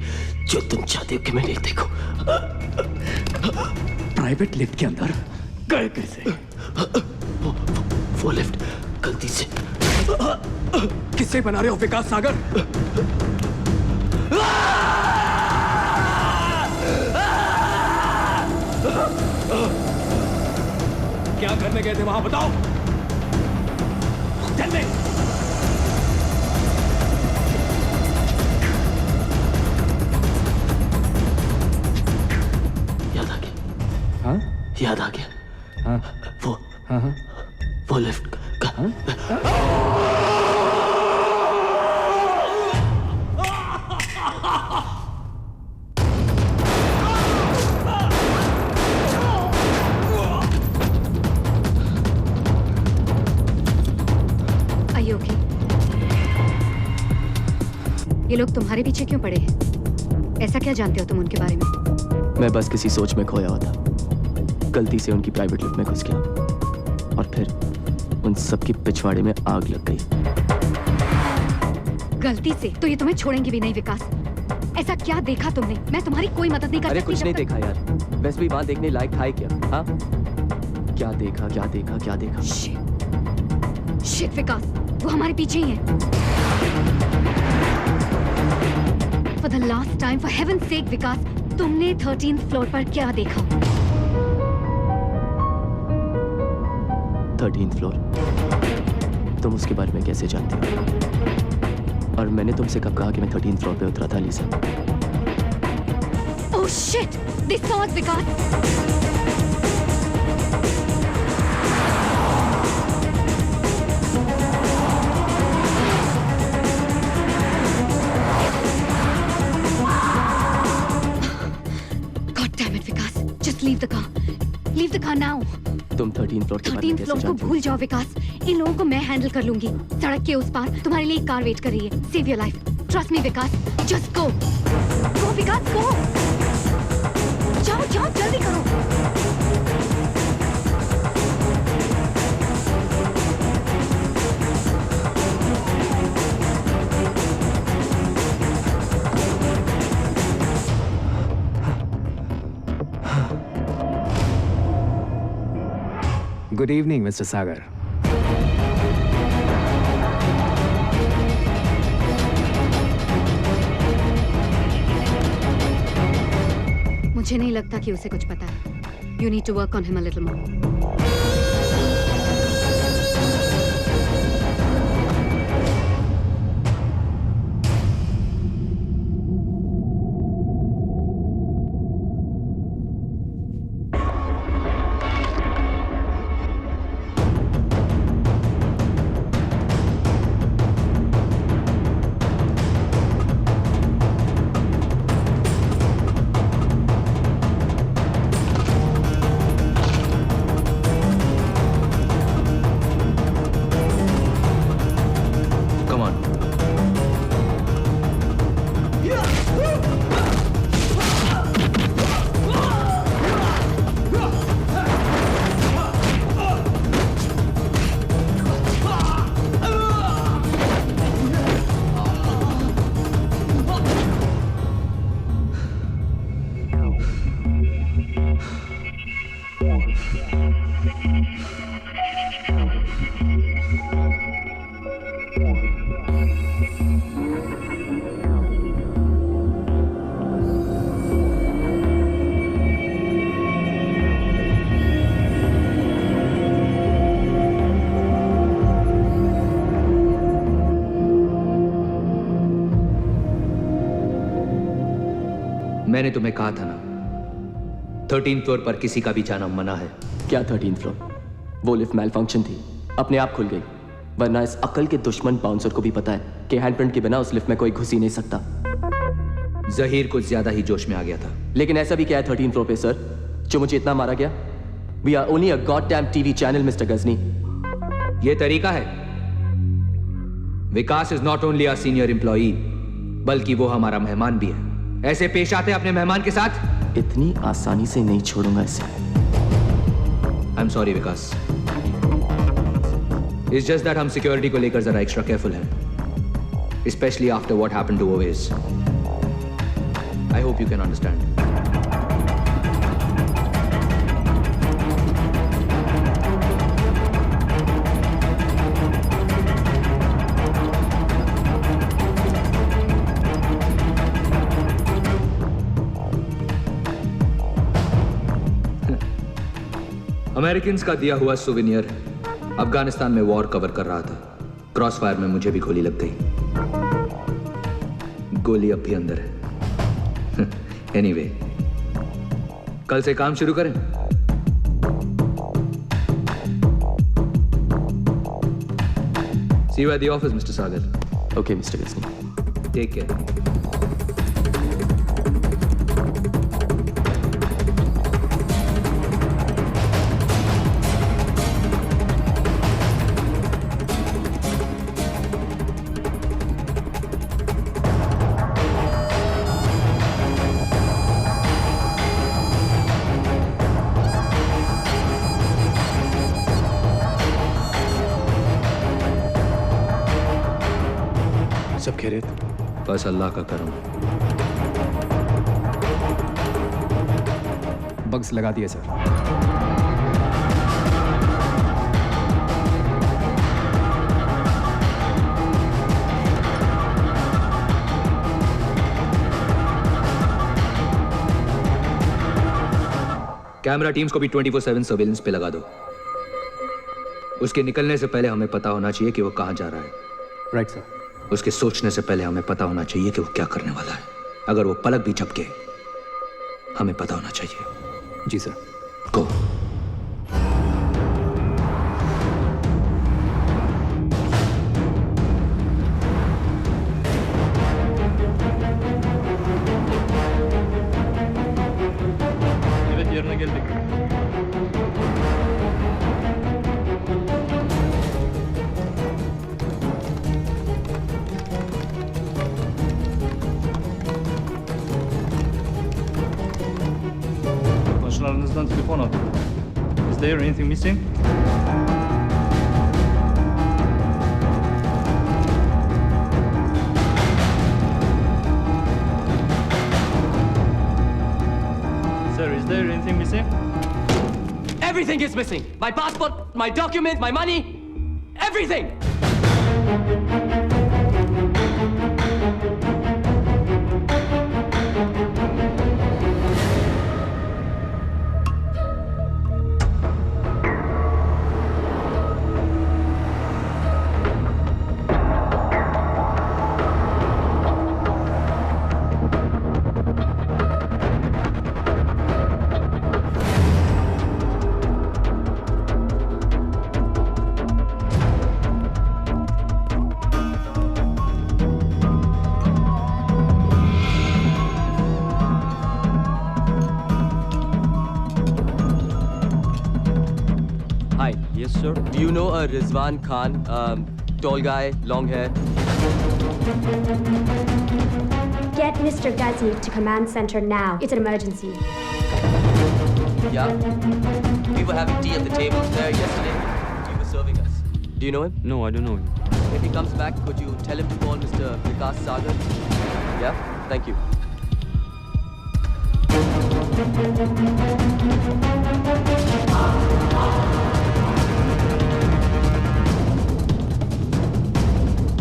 जो तुम चाहते हो कि मैं नहीं देखूं? प्राइवेट लिफ्ट के अंदर गए कैसे? वो लिफ्ट गलती से। किससे बना रहे हो विकास सागर? क्या करने गए थे वहां बताओ? Tell me. याद आ गया। हाँ? याद आ गया। हाँ? वो लिफ्ट का। ये लोग तुम्हारे पीछे क्यों पड़े हैं? ऐसा क्या जानते हो तुम उनके बारे में? मैं बस किसी सोच में खोया हुआ था, गलती से उनकी प्राइवेट लिफ्ट में घुस गया और फिर उन सबकी पिछवाड़े में आग लग गई। गलती से? तो ये तुम्हें छोड़ेंगे भी नहीं विकास। ऐसा क्या देखा तुमने? मैं तुम्हारी कोई मदद नहीं कर सकती। अरे कुछ नहीं देखा यार, वैसे भी वहां देखने लायक था ही क्या? हाँ? क्या देखा क्या देखा क्या देखा? शिट विकास, वो हमारे पीछे ही है। For the last time, for heaven's sake, विकास, तुमने 13th फ्लोर पर क्या देखा? 13th floor? तुम उसके बारे में कैसे जानते हो? और मैंने तुमसे कब कहा कि मैं 13th फ्लोर पे उतरा था, लीसा? Oh shit! They saw us, Vikas! Leave the car. Leave the car now. तुम 13th फ्लोर के बारे में कैसे 13th फ्लोर को जानती हो? भूल जाओ विकास। इन लोगों को मैं हैंडल कर लूंगी। सड़क के उस पार तुम्हारे लिए एक कार वेट कर रही है। Save your life. Trust me Vikas. Just go. Go Vikas, go. जाओ जाओ जल्दी करो। Good evening, Mr. Sagar. मुझे नहीं लगता कि उसे कुछ पता है। You need to work on him a little more. मैंने तुम्हें कहा था ना, 13th फ्लोर पर किसी का भी जाना मना है। क्या 13th फ्लोर? वो लिफ्ट मेल फंक्शन थी, अपने आप खुल गई। वरना इस अकल के दुश्मन बाउंसर को भी पता है कि हैंडप्रिंट के बिना उस लिफ्ट में कोई घुस ही नहीं सकता। जहीर कुछ ज्यादा ही जोश में आ गया था। लेकिन ऐसा भी क्या है 13th फ्लोर पे सर, जो मुझे इतना मारा गया? We are only a goddamn TV channel, Mr. Ghazni. ये तरीका है। Vikas is not only a senior employee, बल्कि वो हमारा मेहमान भी है। ऐसे पेश आते अपने मेहमान के साथ? इतनी आसानी से नहीं छोड़ूंगा इसे। I am sorry Vikas. It's just that हम सिक्योरिटी को लेकर जरा एक्स्ट्रा केयरफुल हैं, specially after what happened to Owais. I hope you can understand. Americans का दिया हुआ सुवेनियर अफगानिस्तान में वॉर कवर कर रहा था। क्रॉस फायर में मुझे भी गोली लग गई। गोली अब भी अंदर है। एनीवे, कल से काम शुरू करें। See you at the office mister Sagar. Okay mister Ghajini. Take care. सब खैरियत? बस अल्लाह का करम। बग्स लगा दिए सर। कैमरा टीम्स को भी 24/7 सर्वेलेंस पे लगा दो। उसके निकलने से पहले हमें पता होना चाहिए कि वो कहां जा रहा है। Right sir. उसके सोचने से पहले हमें पता होना चाहिए कि वो क्या करने वाला है। अगर वो पलक भी झपके, हमें पता होना चाहिए। जी sir. Go. Aslan telefon aldı. Is there anything missing? Sir, is there anything missing? Everything is missing. My passport, my document, my money, everything. Hi. Yes, sir. Do you know a Rizwan Khan? Tall guy, long hair. Get Mr. Ghazni to command center now. It's an emergency. Yeah. We were having tea at the table there yesterday. He was serving us. Do you know him? No, I don't know him. If he comes back, could you tell him to call Mr. Vikas Sagar? Yeah? Thank you.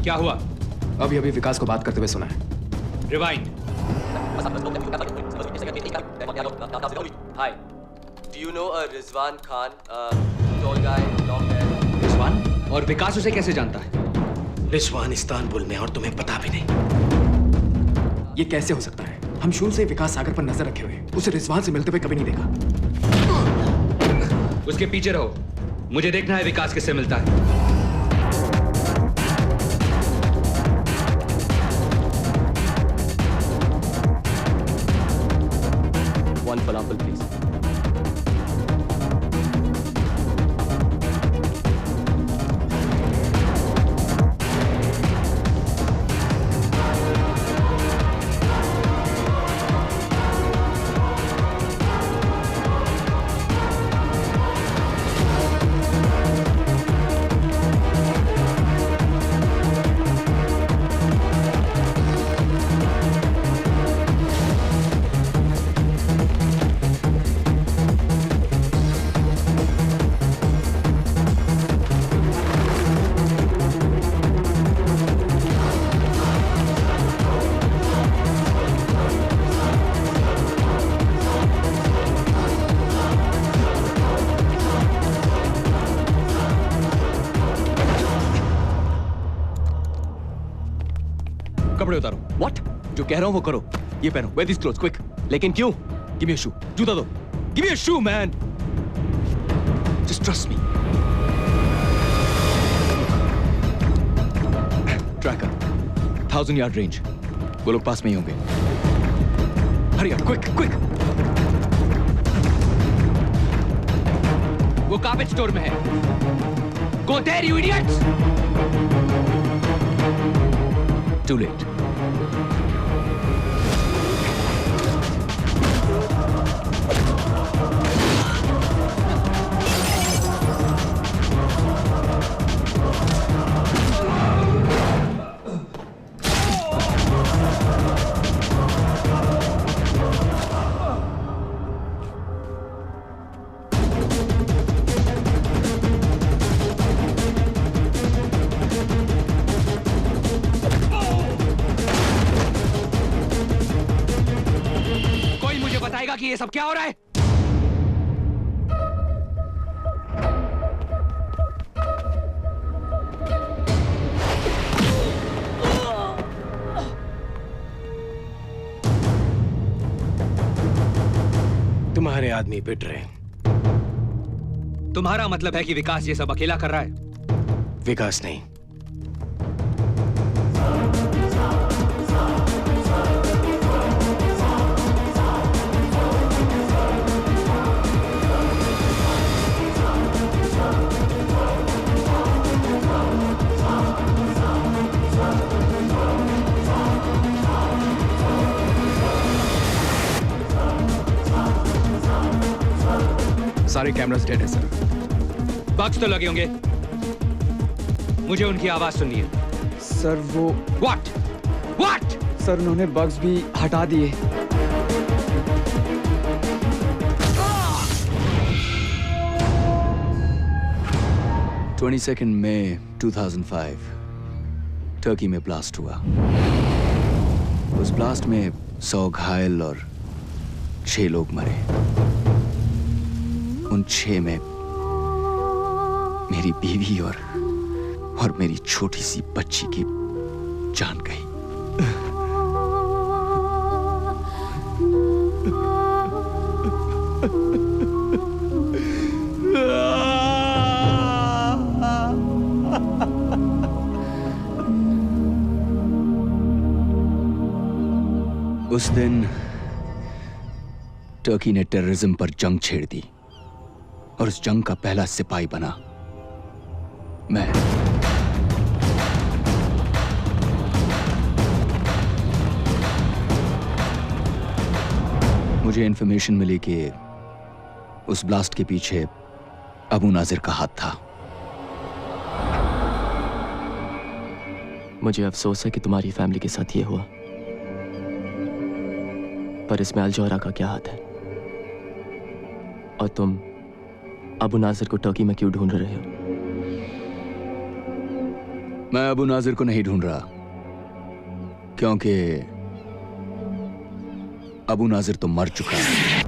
क्या हुआ? अभी अभी विकास को बात करते हुए सुना है। Rewind. Hi. Do you know a Rizwan Khan? Tall guy, long hair. Rizwan? और विकास उसे कैसे जानता है? रिजवान इस्तांबुल में और तुम्हें पता भी नहीं। ये कैसे हो सकता है? हम शुरू से विकास सागर पर नजर रखे हुए हैं। उसे रिजवान से मिलते हुए कभी नहीं देखा। उसके पीछे रहो। मुझे देखना है विकास किससे मिलता है। One falafel, please. कपड़े उतारो। What? जो कह रहा हूँ वो करो। ये पहनो। Wear these clothes, quick. लेकिन क्यों? Give me a shoe. जूता दो। Give me a shoe, man. Just trust me. Tracker. 1000 yard range. वो लोग पास में ही होंगे। Hurry up, quick, quick. वो कार्पेट स्टोर में है। Go there, you idiots! Too late. बताएगा कि ये सब क्या हो रहा है? तुम्हारे आदमी पिट रहे हैं। तुम्हारा मतलब है कि विकास ये सब अकेला कर रहा है? विकास नहीं, सारे कैमरास डेड है सर। बग्स तो लगे होंगे, मुझे उनकी आवाज सुननी है। सर वो व्हाट सर उन्होंने बग्स भी हटा दिए। मई 2005 टर्की में ब्लास्ट हुआ। उस ब्लास्ट में 100 घायल और 6 लोग मरे। उन 6 में मेरी बीवी और मेरी छोटी सी बच्ची की जान गई। उस दिन टर्की ने टेररिज्म पर जंग छेड़ दी और उस जंग का पहला सिपाही बना मैं। मुझे इंफॉर्मेशन मिली कि उस ब्लास्ट के पीछे अबू नाजिर का हाथ था। मुझे अफसोस है कि तुम्हारी फैमिली के साथ ये हुआ, पर इसमें अल-जौहरा का क्या हाथ है? और तुम अबू नाजिर को टर्की में क्यों ढूंढ रहे हो? मैं अबू नाजिर को नहीं ढूंढ रहा, क्योंकि अबू नाजिर तो मर चुका है।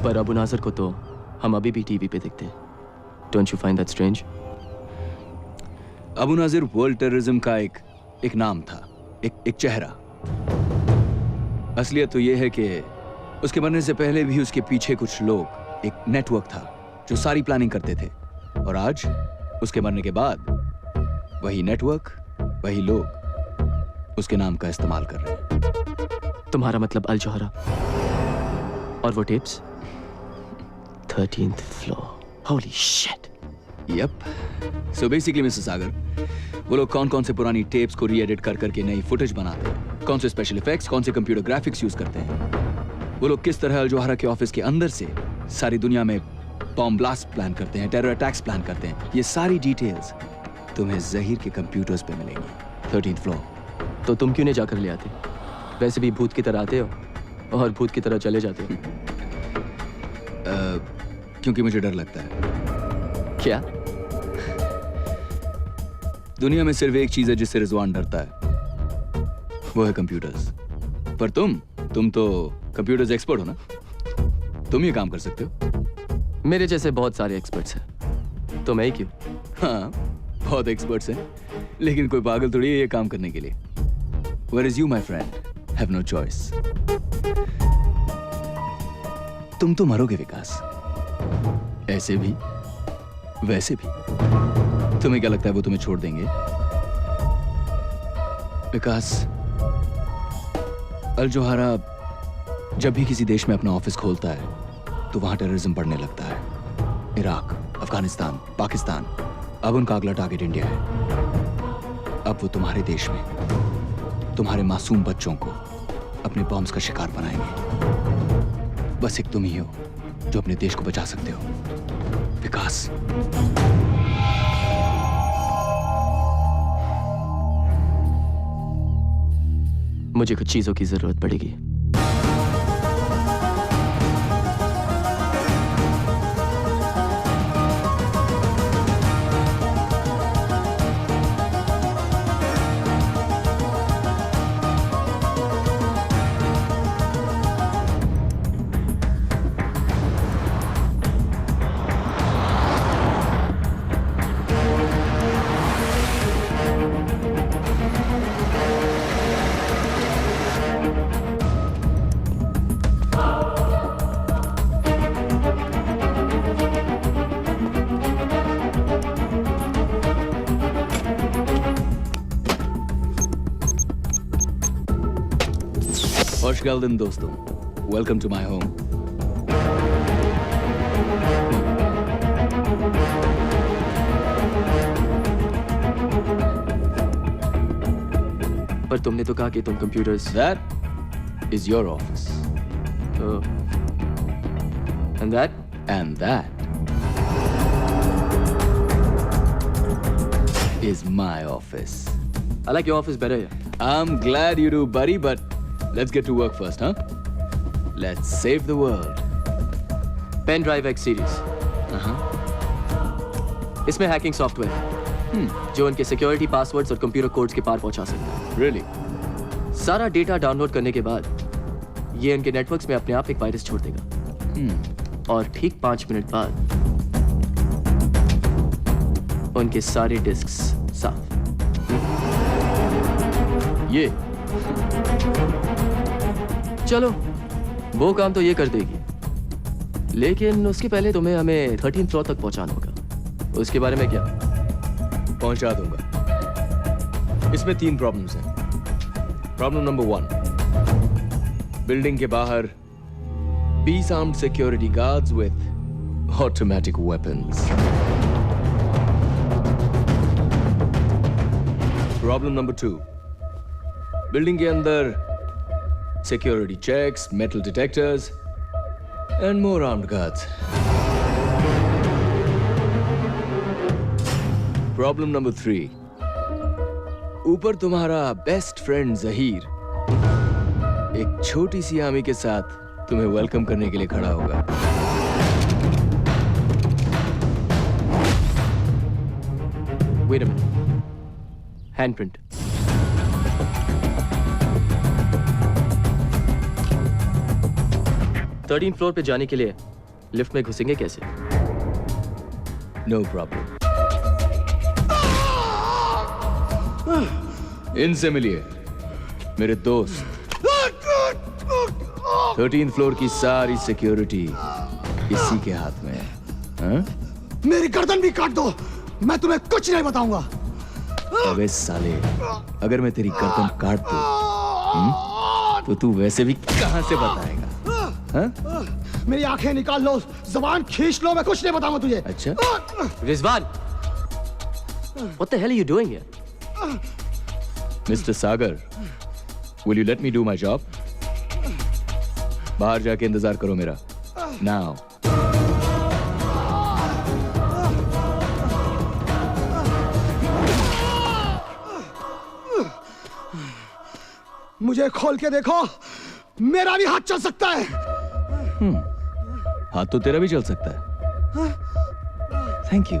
पर अबू नाजिर को तो हम अभी भी टीवी पे देखते हैं। Don't you find that strange? Abu Nazir world terrorism का एक नाम था, एक चेहरा। असलियत तो यह है कि उसके बनने से पहले भी उसके पीछे कुछ लोग, एक नेटवर्क था जो सारी प्लानिंग करते थे। और आज उसके मरने के बाद वही नेटवर्क, वही लोग उसके नाम का इस्तेमाल कर रहे हैं। तुम्हारा मतलब अल-जौहरा और वो tapes? 13th floor. Holy shit. Yep. So basically, Mr. सागर, वो लोग कौन-कौन से पुरानी टेप्स को री-एडिट कर करके नई फुटेज बनाते हैं, कौन से स्पेशल इफेक्ट्स, कौन से कंप्यूटर ग्राफिक्स यूज करते हैं, वो लोग किस तरह अल-जौहरा के ऑफिस के अंदर से सारी दुनिया में बॉम्ब ब्लास्ट प्लान करते हैं, टेरर अटैक्स प्लान करते हैं, ये सारी डिटेल्स तुम्हें ज़हीर के कंप्यूटर्स पे मिलेंगी। 13th floor. तो तुम क्यों नहीं जाकर ले आते? वैसे भी भूत की तरह आते हो और भूत की तरह चले जाते हो। क्योंकि मुझे डर लगता है। क्या? दुनिया में सिर्फ एक चीज है जिससे रिजवान डरता है, वो है कंप्यूटर्स। पर तुम तो कंप्यूटर्स एक्सपर्ट हो ना, तुम ये काम कर सकते हो। मेरे जैसे बहुत सारे एक्सपर्ट्स हैं, तो मैं ही क्यों? हाँ, बहुत एक्सपर्ट्स हैं, लेकिन कोई पागल थोड़ी है ये काम करने के लिए। Whereas you, my friend, have no choice. तुम तो मरोगे विकास, ऐसे भी वैसे भी। तुम्हें क्या लगता है वो तुम्हें छोड़ देंगे? विकास, अल-जौहरा जब भी किसी देश में अपना ऑफिस खोलता है तो वहां टेररिज्म बढ़ने लगता है। इराक, अफगानिस्तान, पाकिस्तान, अब उनका अगला टारगेट इंडिया है। अब वो तुम्हारे देश में तुम्हारे मासूम बच्चों को अपने बॉम्ब्स का शिकार बनाएंगे। बस एक तुम ही हो जो अपने देश को बचा सकते हो, विकास। मुझे कुछ चीजों की जरूरत पड़ेगी। Hoş geldin dostum. Welcome to my home. पर तुमने तो कहा कि तुम computers. That is your office. Oh. And that? And that is my office. I like your office better. I'm glad you do, buddy, but let's get to work first, huh? Let's save the world. Pen Drive X series. इसमें hacking software है जो उनके security passwords और computer codes के पार पहुंचा सकता है। Really? सारा डेटा डाउनलोड करने के बाद ये उनके नेटवर्क्स में अपने आप एक वायरस छोड़ देगा और ठीक 5 मिनट बाद उनके सारे डिस्क्स साफ। ये चलो वो काम तो ये कर देगी, लेकिन उसके पहले तुम्हें हमें 13th फ्लोर तक पहुंचाना होगा। उसके बारे में क्या? पहुंचा दूंगा। इसमें 3 प्रॉब्लम्स हैं। प्रॉब्लम नंबर 1, बिल्डिंग के बाहर पीस armed security guards with automatic weapons. Problem number 2, building के अंदर security checks, metal detectors and more armed guards. Problem number 3, ऊपर तुम्हारा बेस्ट फ्रेंड जहीर एक छोटी सी आर्मी के साथ तुम्हें वेलकम करने के लिए खड़ा होगा। Wait a minute. Handprint. Thirteen floor पे जाने के लिए लिफ्ट में घुसेंगे कैसे? No problem. इनसे मिलिए, मेरे दोस्त। 13th फ्लोर की सारी सिक्योरिटी इसी के हाथ में है। हाँ? मेरी गर्दन भी काट दो, मैं तुम्हें कुछ नहीं बताऊंगा। अबे साले, अगर मैं तेरी गर्दन काट दूं, तो तू वैसे भी कहां से बताएगा? हाँ? मेरी आंखें निकाल लो, जबान खींच लो, मैं कुछ नहीं बताऊंगा तुझे। अच्छा? Rizwan, what the hell are you doing here? Mr. Sagar, will you let me do my job? बाहर जाके इंतजार करो मेरा। Now. मुझे खोल के देखो, मेरा भी हाथ चल सकता है। हाथ तो तेरा भी चल सकता है। Thank you.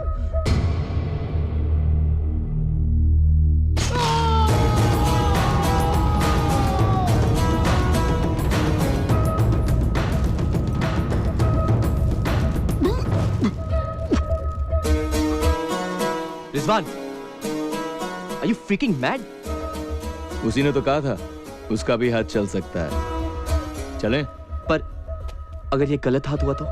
Rizwan, are you freaking mad? उसी ने तो कहा था उसका भी हाथ चल सकता है। चलें? पर अगर ये गलत हाथ हुआ तो?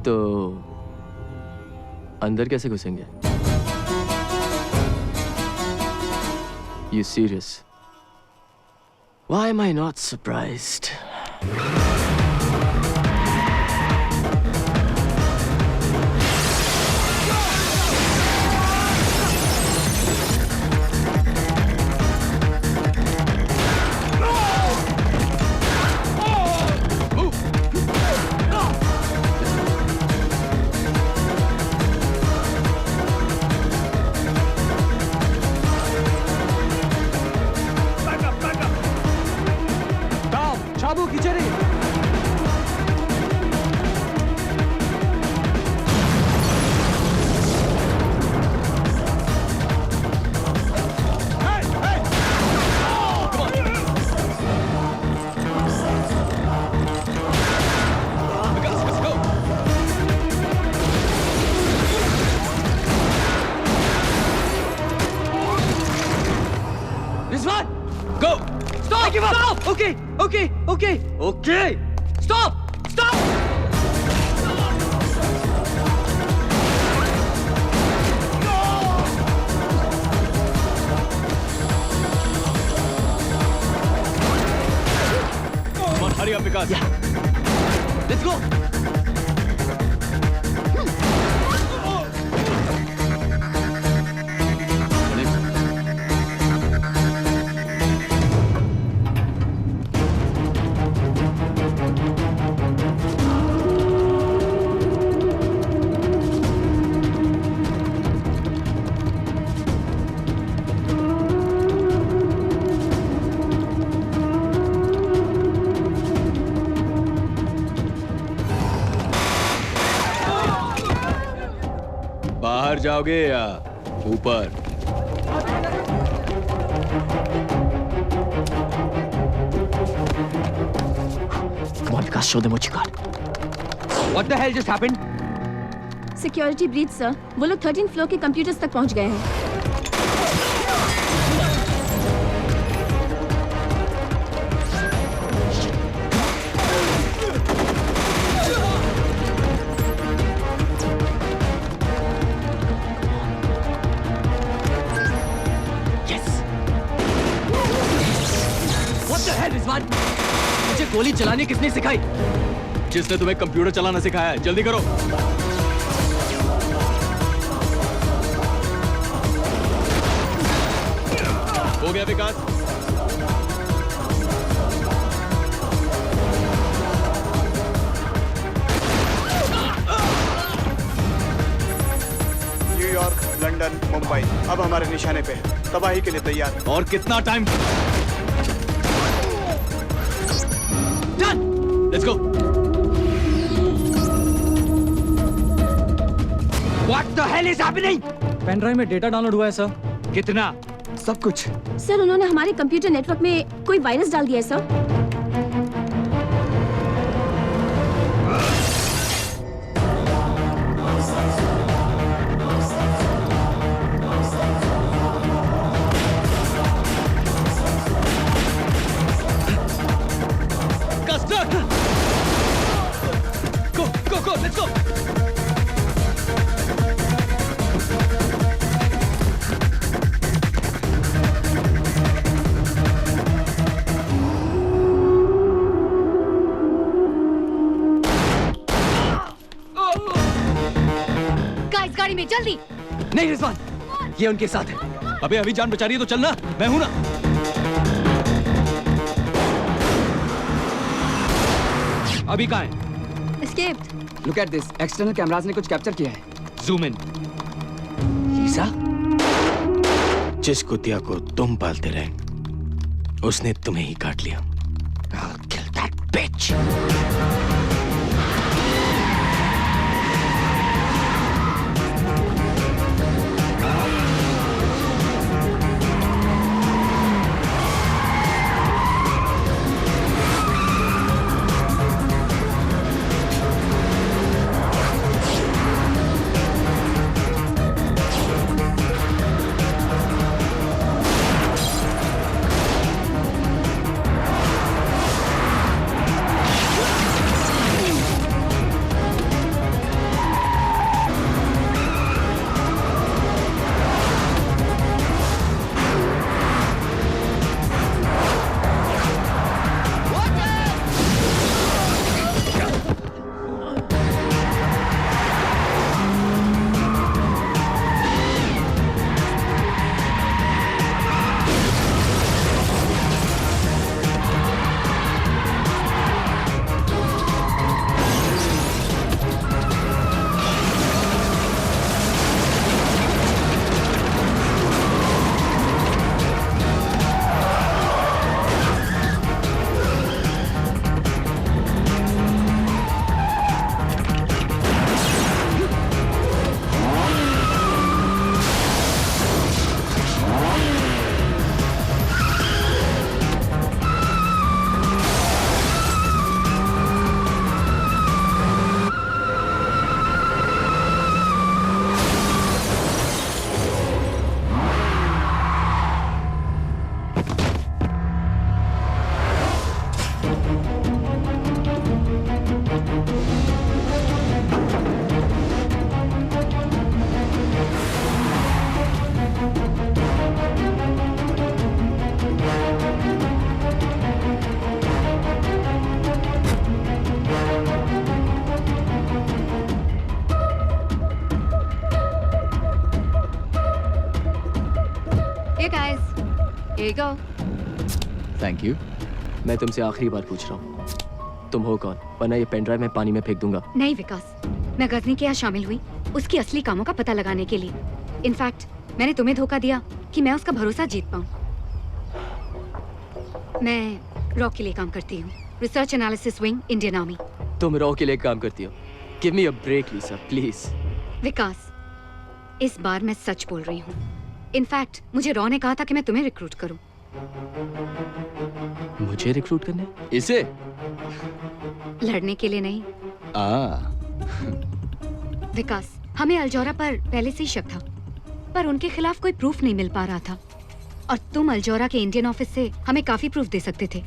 तो अंदर कैसे घुसेंगे? You serious? Why am I not surprised? Chabu kichare. Rizwan, go! Stop! Stop! Okay, okay, okay, okay! Stop! Stop! Come on, hurry up, Vikas. Yeah. Let's go! बाहर जाओगे या ऊपर? Come on, Vikas, show them what you got. What the hell just happened? Security breach sir, वो लोग 13th floor के computers तक पहुंच गए हैं। रिजवान, मुझे गोली चलाने किसने सिखाई? जिसने तुम्हें कंप्यूटर चलाना सिखाया है। जल्दी करो। हो गया विकास? न्यूयॉर्क, लंदन, मुंबई अब हमारे निशाने पे है। तबाही के लिए तैयार। और कितना time? Let's go. What the hell is happening? Pen drive में डेटा डाउनलोड हुआ है सर। कितना? सब कुछ। सर, उन्होंने हमारे कंप्यूटर नेटवर्क में कोई वायरस डाल दिया है सर। Let's go. गाइस, गाड़ी में जल्दी। नहीं रिजवान, ये उनके साथ है। अबे अभी जान बचा रही है तो चलना, मैं हूं ना। अभी कहाँ है? Escaped. Look at this. External cameras ने कुछ कैप्चर किया है. Zoom in. लीसा, जिस कुतिया को तुम पालते रहे, उसने तुम्हें ही काट लिया। I'll kill that bitch. There you go. Thank you. मैं तुमसे आखिरी बार पूछ रहा हूँ, तुम हो कौन? वरना ये पेन ड्राइव मैं पानी में फेंक दूंगा। नहीं विकास, मैं गजनी के यहाँ शामिल हुई उसकी असली कामों का पता लगाने के लिए। इनफैक्ट मैंने तुम्हें धोखा दिया कि मैं उसका भरोसा जीत पाऊँ। मैं रॉ के लिए काम करती हूँ, research analysis wing, Indian army. तुम रॉ के लिए काम करती हो? Give me a break Lisa, please. Vikas, इस बार मैं सच बोल रही हूँ। इनफैक्ट मुझे रॉ ने कहा था कि मैं तुम्हें रिक्रूट करूँ। मुझे रिक्रूट करने? इसे? लड़ने के लिए नहीं। विकास, हमें अल्जोरा पर पहले से ही शक था, पर उनके खिलाफ कोई प्रूफ नहीं मिल पा रहा था। और तुम अल्जोरा के इंडियन ऑफिस से हमें काफी प्रूफ दे सकते थे,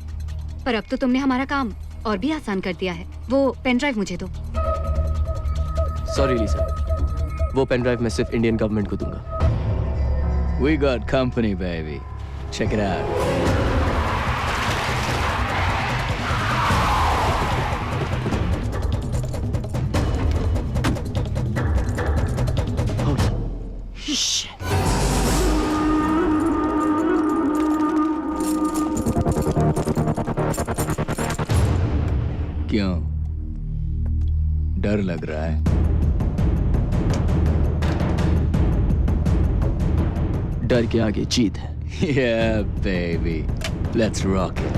पर अब तो तुमने हमारा काम और भी आसान कर दिया है। वो पेन ड्राइव मुझे दो। सॉरी लीसा, वो पेन ड्राइव मैं सिर्फ इंडियन गवर्नमेंट को दूंगा। We got company, baby. Check it out. क्यों? डर लग रहा है? डर के आगे जीत है। Yeah, baby. Let's rock it.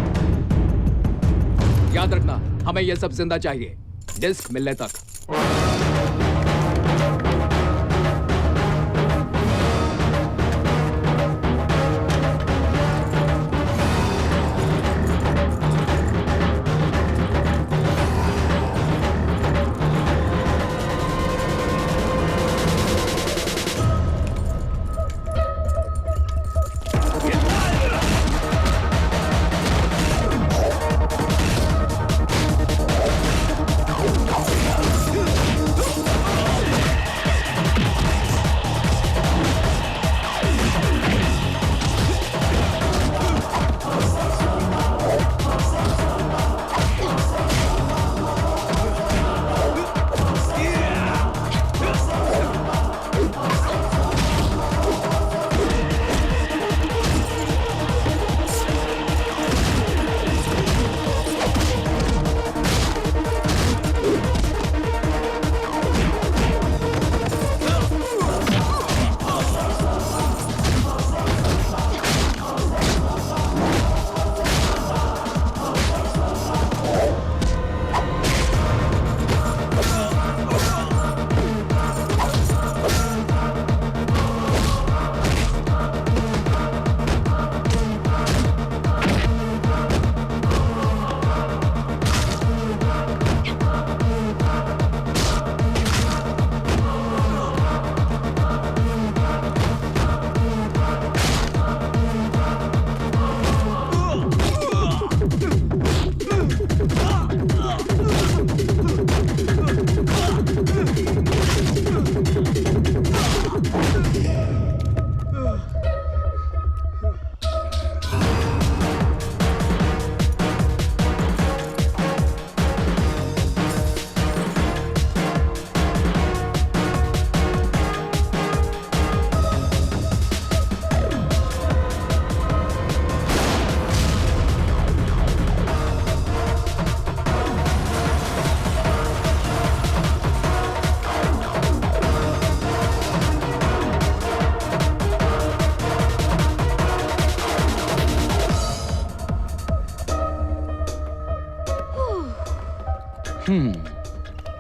याद रखना, हमें ये सब जिंदा चाहिए, डिस्क मिलने तक।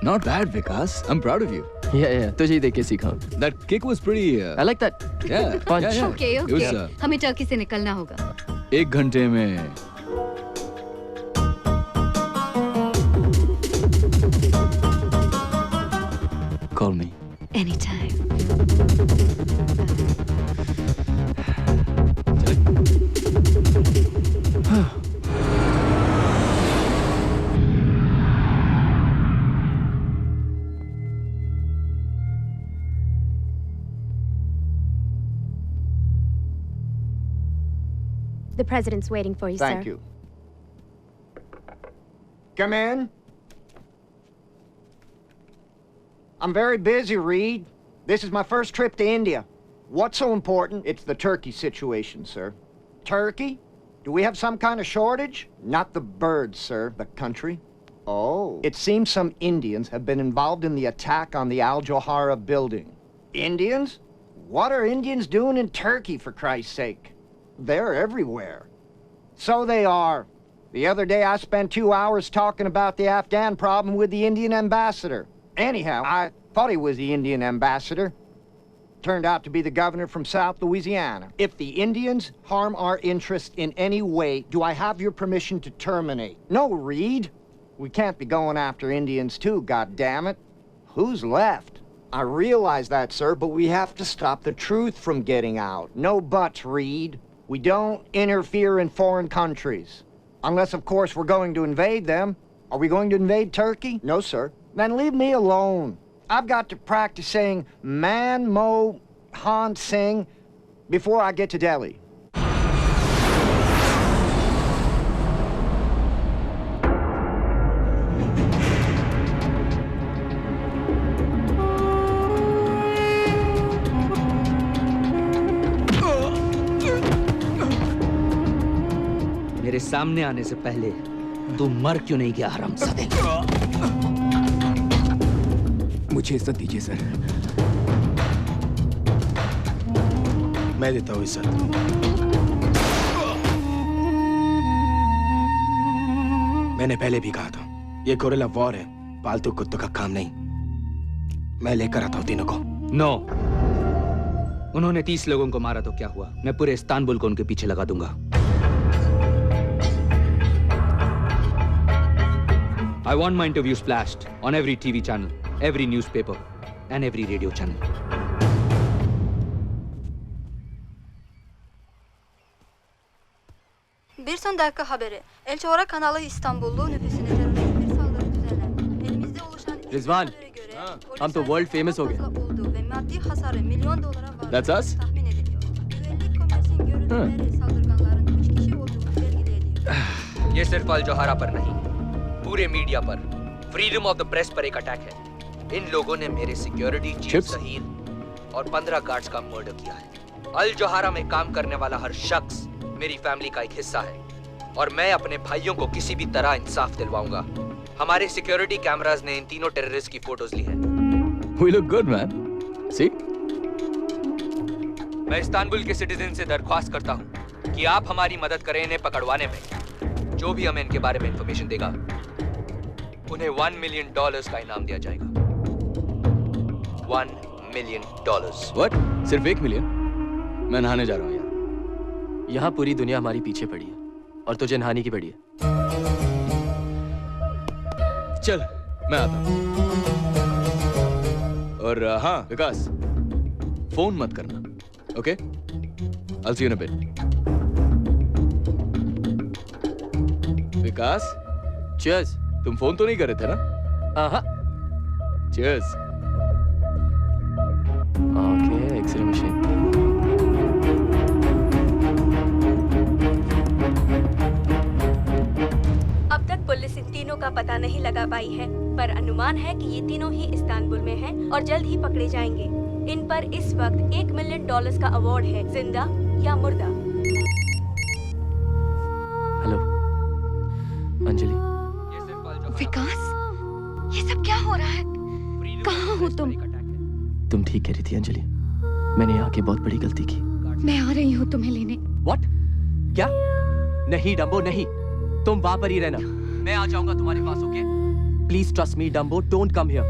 Not bad, Vikas. I'm proud of you. Yeah, तुझे ही देख के सीखा। That kick was pretty. I like that. Yeah. Punch. Yeah, yeah. Okay It was, okay, हमें टर्की से निकलना होगा। 1 घंटे में call me. Anytime. The president's waiting for you, sir. Thank you. Come in. I'm very busy, Reed. This is my first trip to India. What's so important? It's the Turkey situation, sir. Turkey? Do we have some kind of shortage? Not the birds, sir, the country. Oh. It seems some Indians have been involved in the attack on the Al Johara building. Indians? What are Indians doing in Turkey, for Christ's sake? They're everywhere. So they are. The other day I spent 2 hours talking about the Afghan problem with the Indian ambassador. Anyhow, I thought he was the Indian ambassador. Turned out to be the governor from South Louisiana. If the Indians harm our interests in any way, do I have your permission to terminate? No, Reed. We can't be going after Indians too, goddammit. Who's left? I realize that, sir, but we have to stop the truth from getting out. No buts, Reed. We don't interfere in foreign countries. Unless, of course, we're going to invade them. Are we going to invade Turkey? No, sir. Then leave me alone. I've got to practice saying Man Mo Han Singh before I get to Delhi. मेरे सामने आने से पहले तू मर क्यों नहीं गया हरामजादे? मुझे इज्जत दीजिए सर। मैं देता हूँ इज्जत। मैंने पहले भी कहा था, ये गोरिल्ला वॉर है, पालतू कुत्तों का काम नहीं। मैं लेकर आता हूँ तीनों को। नो। उन्होंने 30 लोगों को मारा तो क्या हुआ? मैं पूरे इस्तांबुल को उनके पीछे लगा दूंगा। I want my interviews flashed on every TV channel, every newspaper, and every radio channel. Bir son dakika haberi. El Johara kanalı İstanbullu nüfusuna terörist bir saldırı düzenlendi. Elimizde oluşan Rizwan, हम तो world famous हो गए। olduğu ve maddi hasarı milyon dolara var. That's us? Tahmin ediliyor. Güvenlik komisyon görüntüleri saldırganların 3 kişi olduğunu belirli ediyor. ये सिर्फ अल जोहारा पर नहीं, पूरे media पर, फ्रीडम ऑफ द प्रेस पर एक अटैक है। इन लोगों ने मेरे सिक्योरिटी चीफ सहील और 15 गार्ड्स का मर्डर किया है। अल जोहारा में काम करने वाला हर शख्स मेरी फैमिली का एक हिस्सा है और मैं अपने भाइयों को किसी भी तरह इंसाफ दिलवाऊंगा। हमारे सिक्योरिटी कैमरास ने इन तीनों टेररिस्ट की फोटोज ली हैं। We look good, man. See? मैं इस्तांबुल के सिटीजन से दरख्वास्त करता हूँ कि आप हमारी मदद करें इन्हें पकड़वाने में। जो भी हमें इनके बारे में इंफॉर्मेशन देगा, उन्हें $1 मिलियन का इनाम दिया जाएगा। $1 मिलियन। What? सिर्फ 1 मिलियन? मैं नहाने जा रहा हूँ यार। यहाँ पूरी दुनिया हमारी पीछे पड़ी है और तुझे नहाने की पड़ी है। चल, मैं आता हूँ। और हाँ विकास, फोन मत करना, okay? I'll see you in a bit. Vikas, Cheers. तुम फोन तो नहीं कर रहे थे ना? हाँ। Cheers. Okay, X-ray machine. अब तक पुलिस इन तीनों का पता नहीं लगा पाई है, पर अनुमान है कि ये तीनों ही इस्तांबुल में हैं और जल्द ही पकड़े जाएंगे। इन पर इस वक्त $1 मिलियन का अवार्ड है, जिंदा या मुर्दा। हेलो, अंजलि। विकास, ये सब क्या हो रहा है? कहाँ हो तुम? तुम ठीक कह रही थी अंजलि, मैंने यहाँ की बहुत बड़ी गलती की। मैं आ रही हूँ तुम्हें लेने। What? क्या? नहीं डम्बो, नहीं। तुम वहाँ पर ही रहना, मैं आ जाऊंगा तुम्हारे पास, okay? Please trust me Dumbo, don't come here.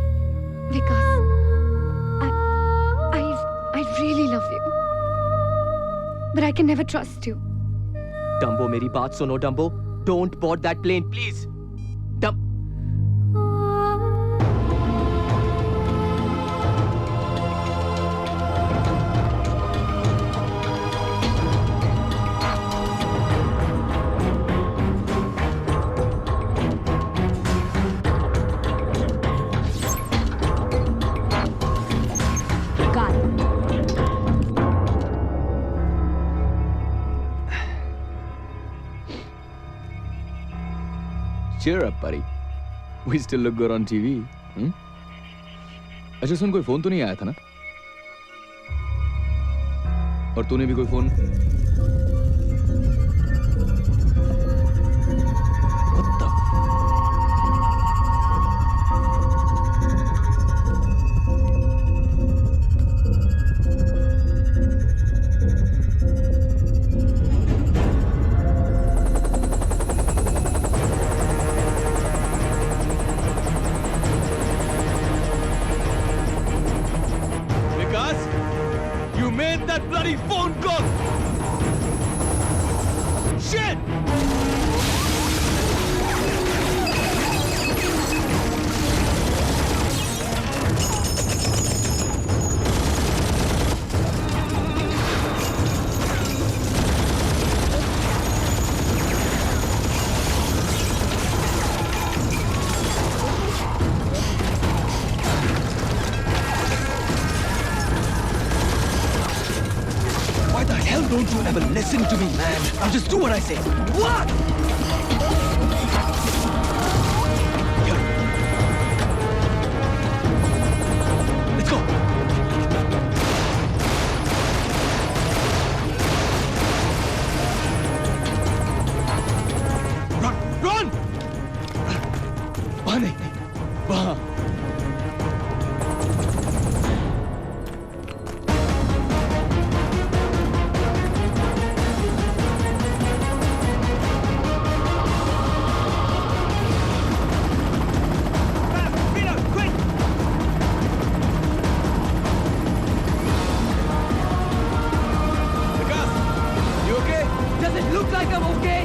Vikas, I really love you, but I can never trust you. Dumbo, मेरी बात सुनो Dumbo, don't board that plane, please. Cheer up, buddy. We still look good on TV. अच्छा सुन, कोई phone तो नहीं आया था ना? और तूने भी कोई phone that bloody phone call! Shit! Why the hell don't you ever listen to me, man? I'll just do what I say. What? Let's go. Run! Run! वहाँ नहीं, वहाँ. Does it look like I'm okay?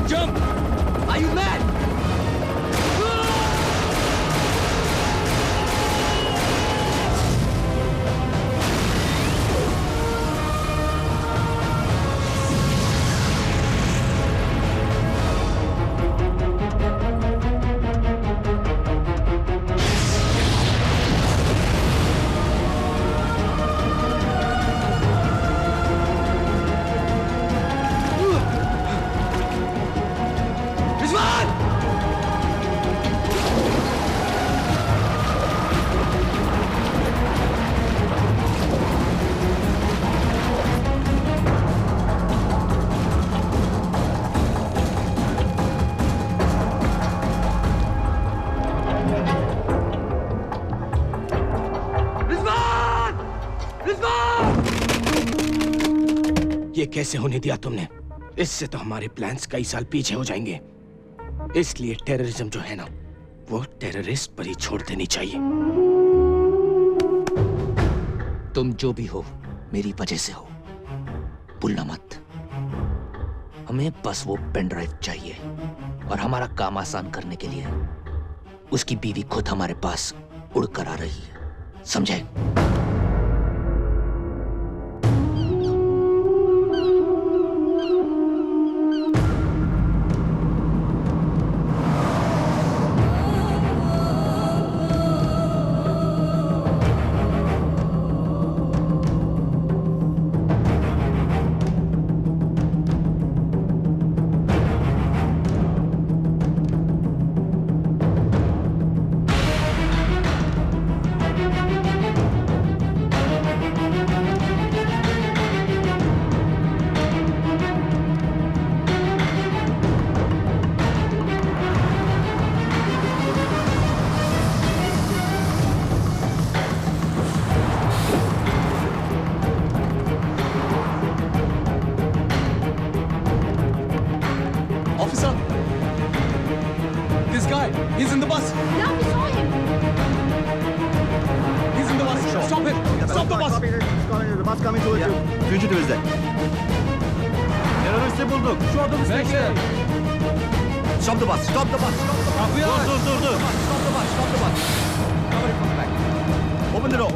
Jump! Are you mad? Rizwan! Rizwan! Rizwan! ये कैसे होने दिया तुमने? इससे तो हमारे प्लान्स कई साल पीछे हो जाएंगे। इसलिए टेररिज्म जो है ना, वो टेररिस्ट पर ही छोड़ देनी चाहिए। तुम जो भी हो, मेरी वजह से हो। भूलना मत। हमें बस वो पेन ड्राइव चाहिए और हमारा काम आसान करने के लिए उसकी बीवी खुद हमारे पास उड़कर आ रही है। समझे? Officer! This guy, he's in the bus. Yeah, we saw him. He's in the bus. Stop him. Stop the bus. The bus coming towards you. Fugitive is there. Teröristi bulduk. Şu adamı bekle. Stop the bus. Stop the bus. Dur. Stop the bus. Stop the bus. Nobody comes back. Open the door.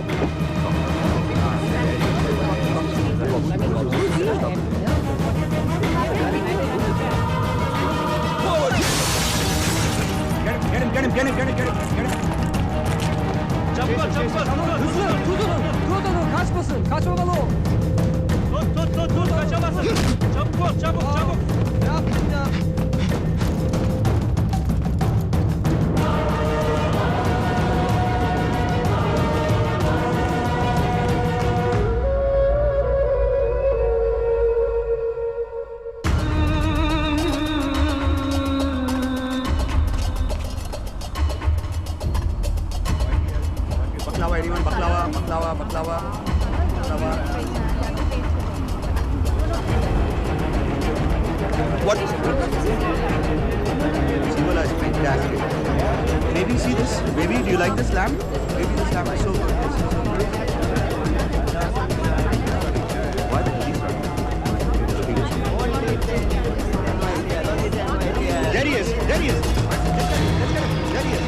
Get him. Çabuk. Hızlı! Dur! Kaçmasın! Kaçmamalı o! Tut. Kaçamazsın. Çabuk. Ne yaptın ya? Baklava, anyone? Baklava. What? Simula is fantastic. Maybe see this? Maybe do you like this lamb? Maybe this lamb is so good. What? There he is! There he is! Let's get him! There he is!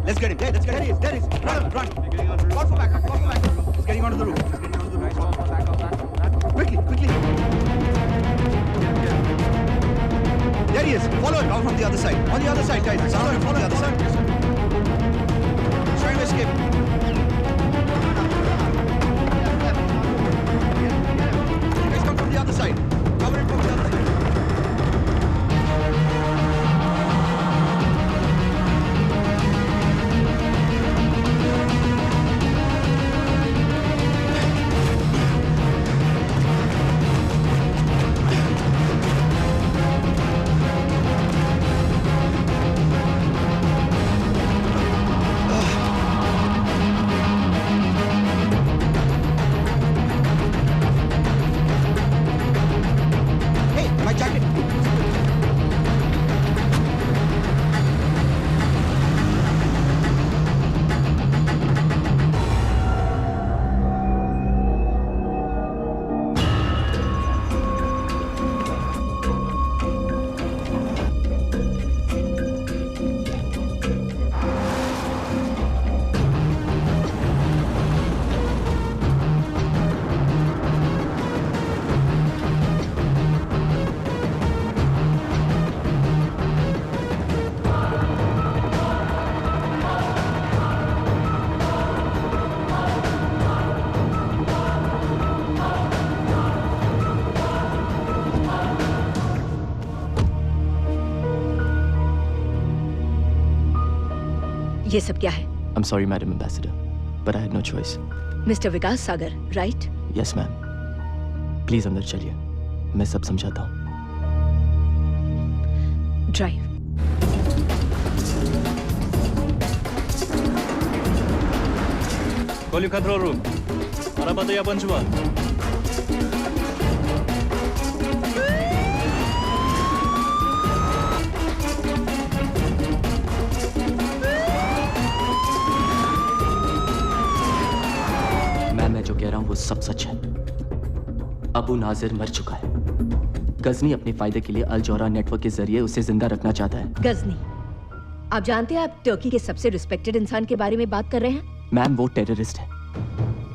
Let's get him. There, let's get him. There he is. Run. Call for backup. He's getting onto the roof. Quickly. There he is. Follow him down from the other side. On the other side, guys. Follow him from the other side. He's trying to escape. You guys come from the other side. Cover him from the other side. ये सब क्या है? I'm sorry, Madam Ambassador, but I had no choice. Mister Vikas Sagar, right? Yes, ma'am. Please अंदर चलिए, मैं सब समझाता हूँ. Drive. Call you control room. Arabadaya Panchwa. मैं जो कह रहा हूं वो सब सच है. अबू नाजिर मर चुका है. गजनी अपने फायदे के लिए अल जौहरा नेटवर्क के जरिए उसे जिंदा रखना चाहता है. गजनी, आप जानते हैं आप टर्की के सबसे रिस्पेक्टेड इंसान के बारे में बात कर रहे हैं? मैम वो टेररिस्ट है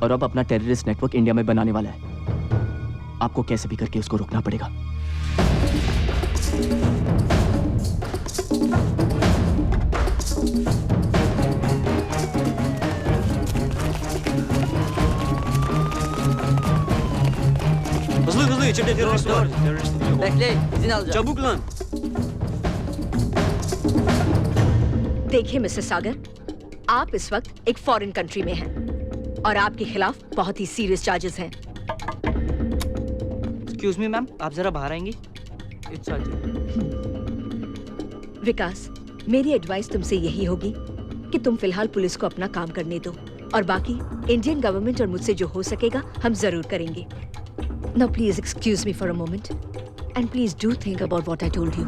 और अब अपना टेररिस्ट नेटवर्क इंडिया में बनाने वाला है. आपको कैसे भी करके उसको रोकना पड़ेगा. Hızlı içeride terörist var. Bekle, izin alacağım. Çabuk lan. देखिए मिस्टर सागर, आप इस वक्त एक फॉरेन कंट्री में हैं और आपके खिलाफ बहुत ही सीरियस चार्जेस हैं. एक्सक्यूज मी मैम, आप जरा बाहर आएंगी? इट्स विकास, मेरी एडवाइस तुमसे यही होगी कि तुम फिलहाल पुलिस को अपना काम करने दो और बाकी इंडियन गवर्नमेंट और मुझसे जो हो सकेगा हम जरूर करेंगे. Now please excuse me for a moment and please do think about what I told you.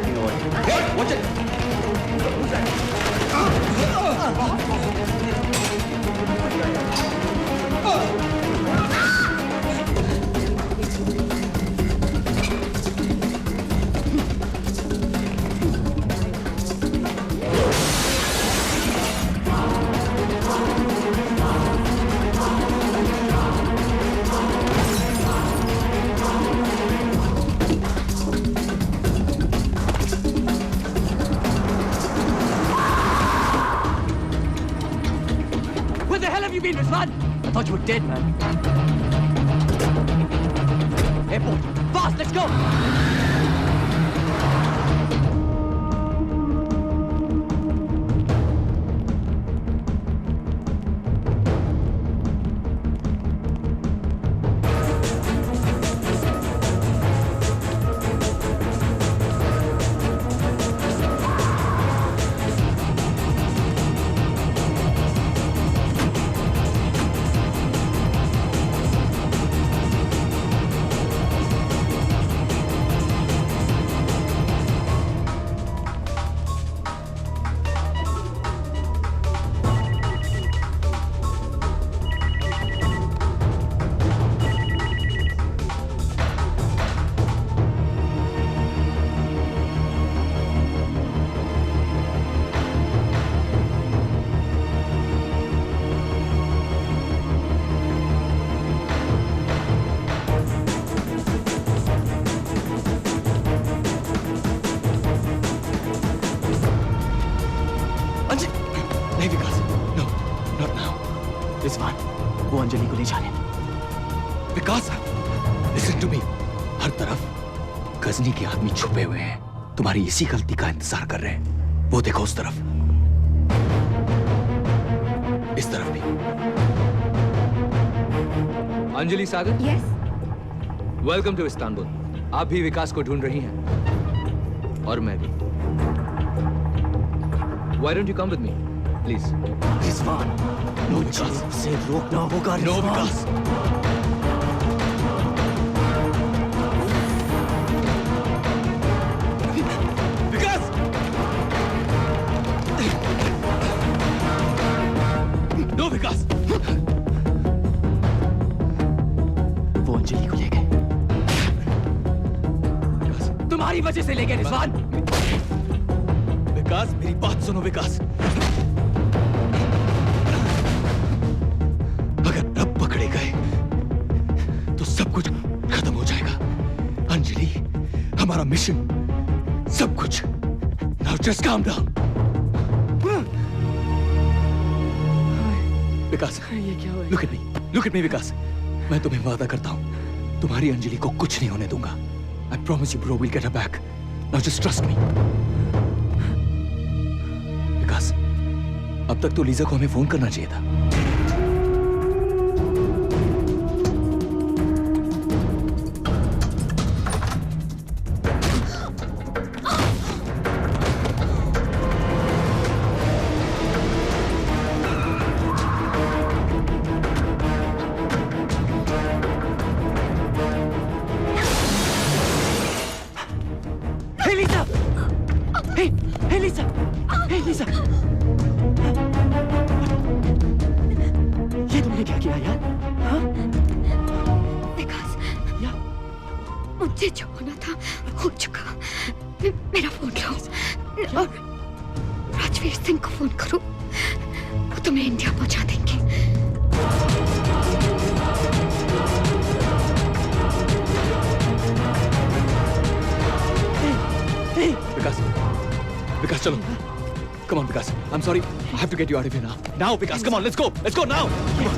taking over. Hey, watch it. Who's Where the hell have you been, Rizwan? I thought you were dead, man. Airport. Fast, let's go! नहीं विकास, no, not now. Rizwan, वो अंजलि को ले जा रहे हैं। विकास, listen to me. हर तरफ गजनी के आदमी छुपे हुए हैं, तुम्हारी इसी गलती का इंतजार कर रहे हैं। वो देखो उस तरफ, इस तरफ भी। Anjali Sagar? Yes. Welcome to Istanbul. आप भी विकास को ढूंढ रही हैं और मैं भी। Why don't you come with me, please? Rizwan, no Vikas, उसे रोकना होगा। नो विकास। विकास! नो विकास! वो अंजलि को ले गए। तुम्हारी वजह से ले गए रिजवान। विकास, मेरी बात सुनो विकास। अगर अब पकड़े गए तो सब कुछ खत्म हो जाएगा। अंजलि, हमारा मिशन, सब कुछ। Now just calm down. विकास, ये क्या हुआ? Look at me विकास। मैं तुम्हें वादा करता हूँ, तुम्हारी अंजलि को कुछ नहीं होने दूंगा। I promise you bro, we'll get her back. Now just trust me. विकास, अब तक तो लीजा को हमें फोन करना चाहिए था। Hey Lisa! Hey Lisa! Hey Lisa! ये तुमने क्या किया यार? हाँ? विकास, मुझे जो होना था हो चुका। मेरा फोन लो और राजवीर सिंह को फोन करो, वो तुम्हें इंडिया पहुंचा देंगे। विकास चलो। Come on, Vikas. I'm sorry. I have to get you out of here now. Now, Vikas, come on, let's go. Let's go now. Come on.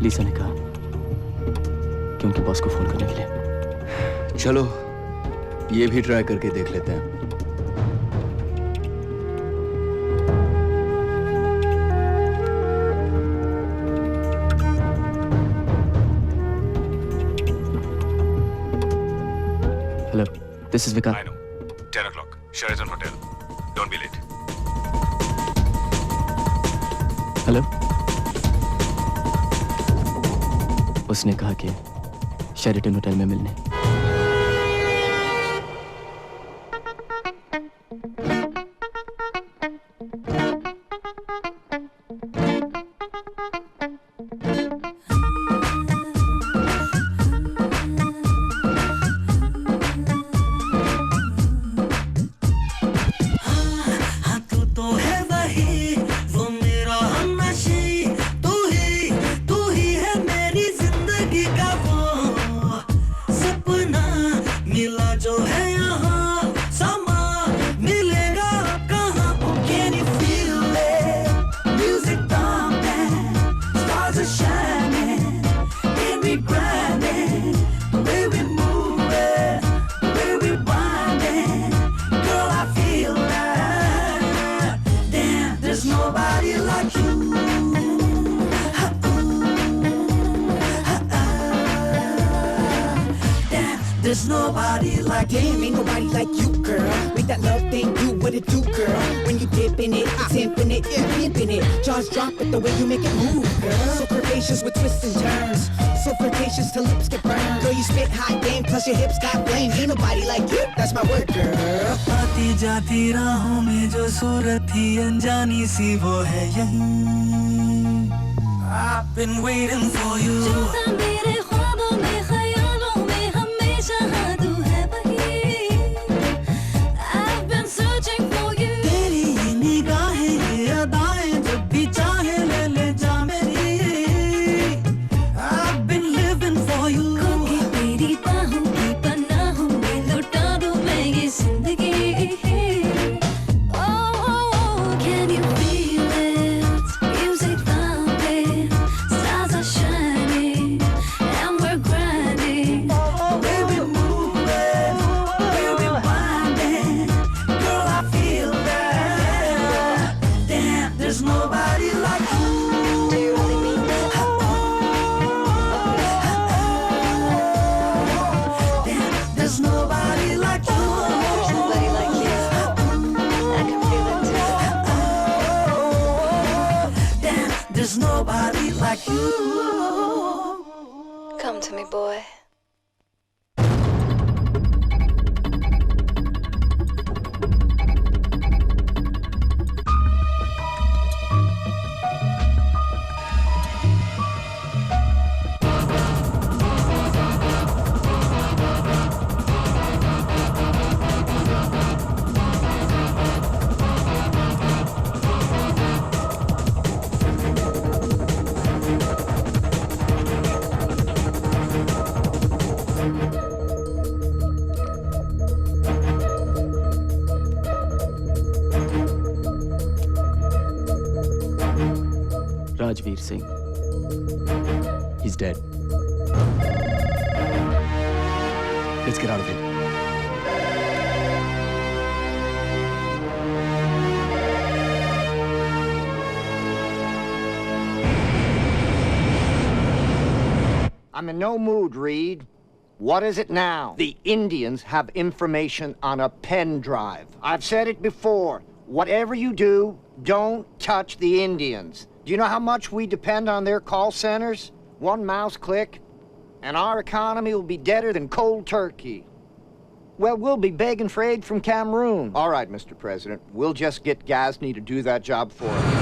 लीसा ने कहा कि उनके बॉस को फोन करने के लिए। चलो ये भी ट्राई करके देख लेते हैं। This is Vikas. I know. 10 o'clock. Sheraton Hotel. Don't be late. Hello. उसने कहा कि शेरिटन होटल में मिलने। There's nobody like damn, ain't nobody like you, girl. Make that love thing do what it do, girl. When you dip in it, it's infinite, you're pimping it. Jaws drop with the way you make it move, girl. So curvaceous with twists and turns, so flirtatious till lips get burned. Girl, you spit hot game, plus your hips got flame. Ain't nobody like you, that's my word, girl. आती जाती राहों में जो सूरत थी अनजानी सी वो है यहीं. I've been waiting for you. There's nobody like you. Come to me, boy. Rajveer Singh. He's dead. Let's get out of here. I'm in no mood, Reed. What is it now? The Indians have information on a pen drive. I've said it before. Whatever you do, don't touch the Indians. Do you know how much we depend on their call centers? One mouse click, and our economy will be deader than cold turkey. Well, we'll be begging for aid from Cameroon. All right, Mr. President, we'll just get Ghazni to do that job for us.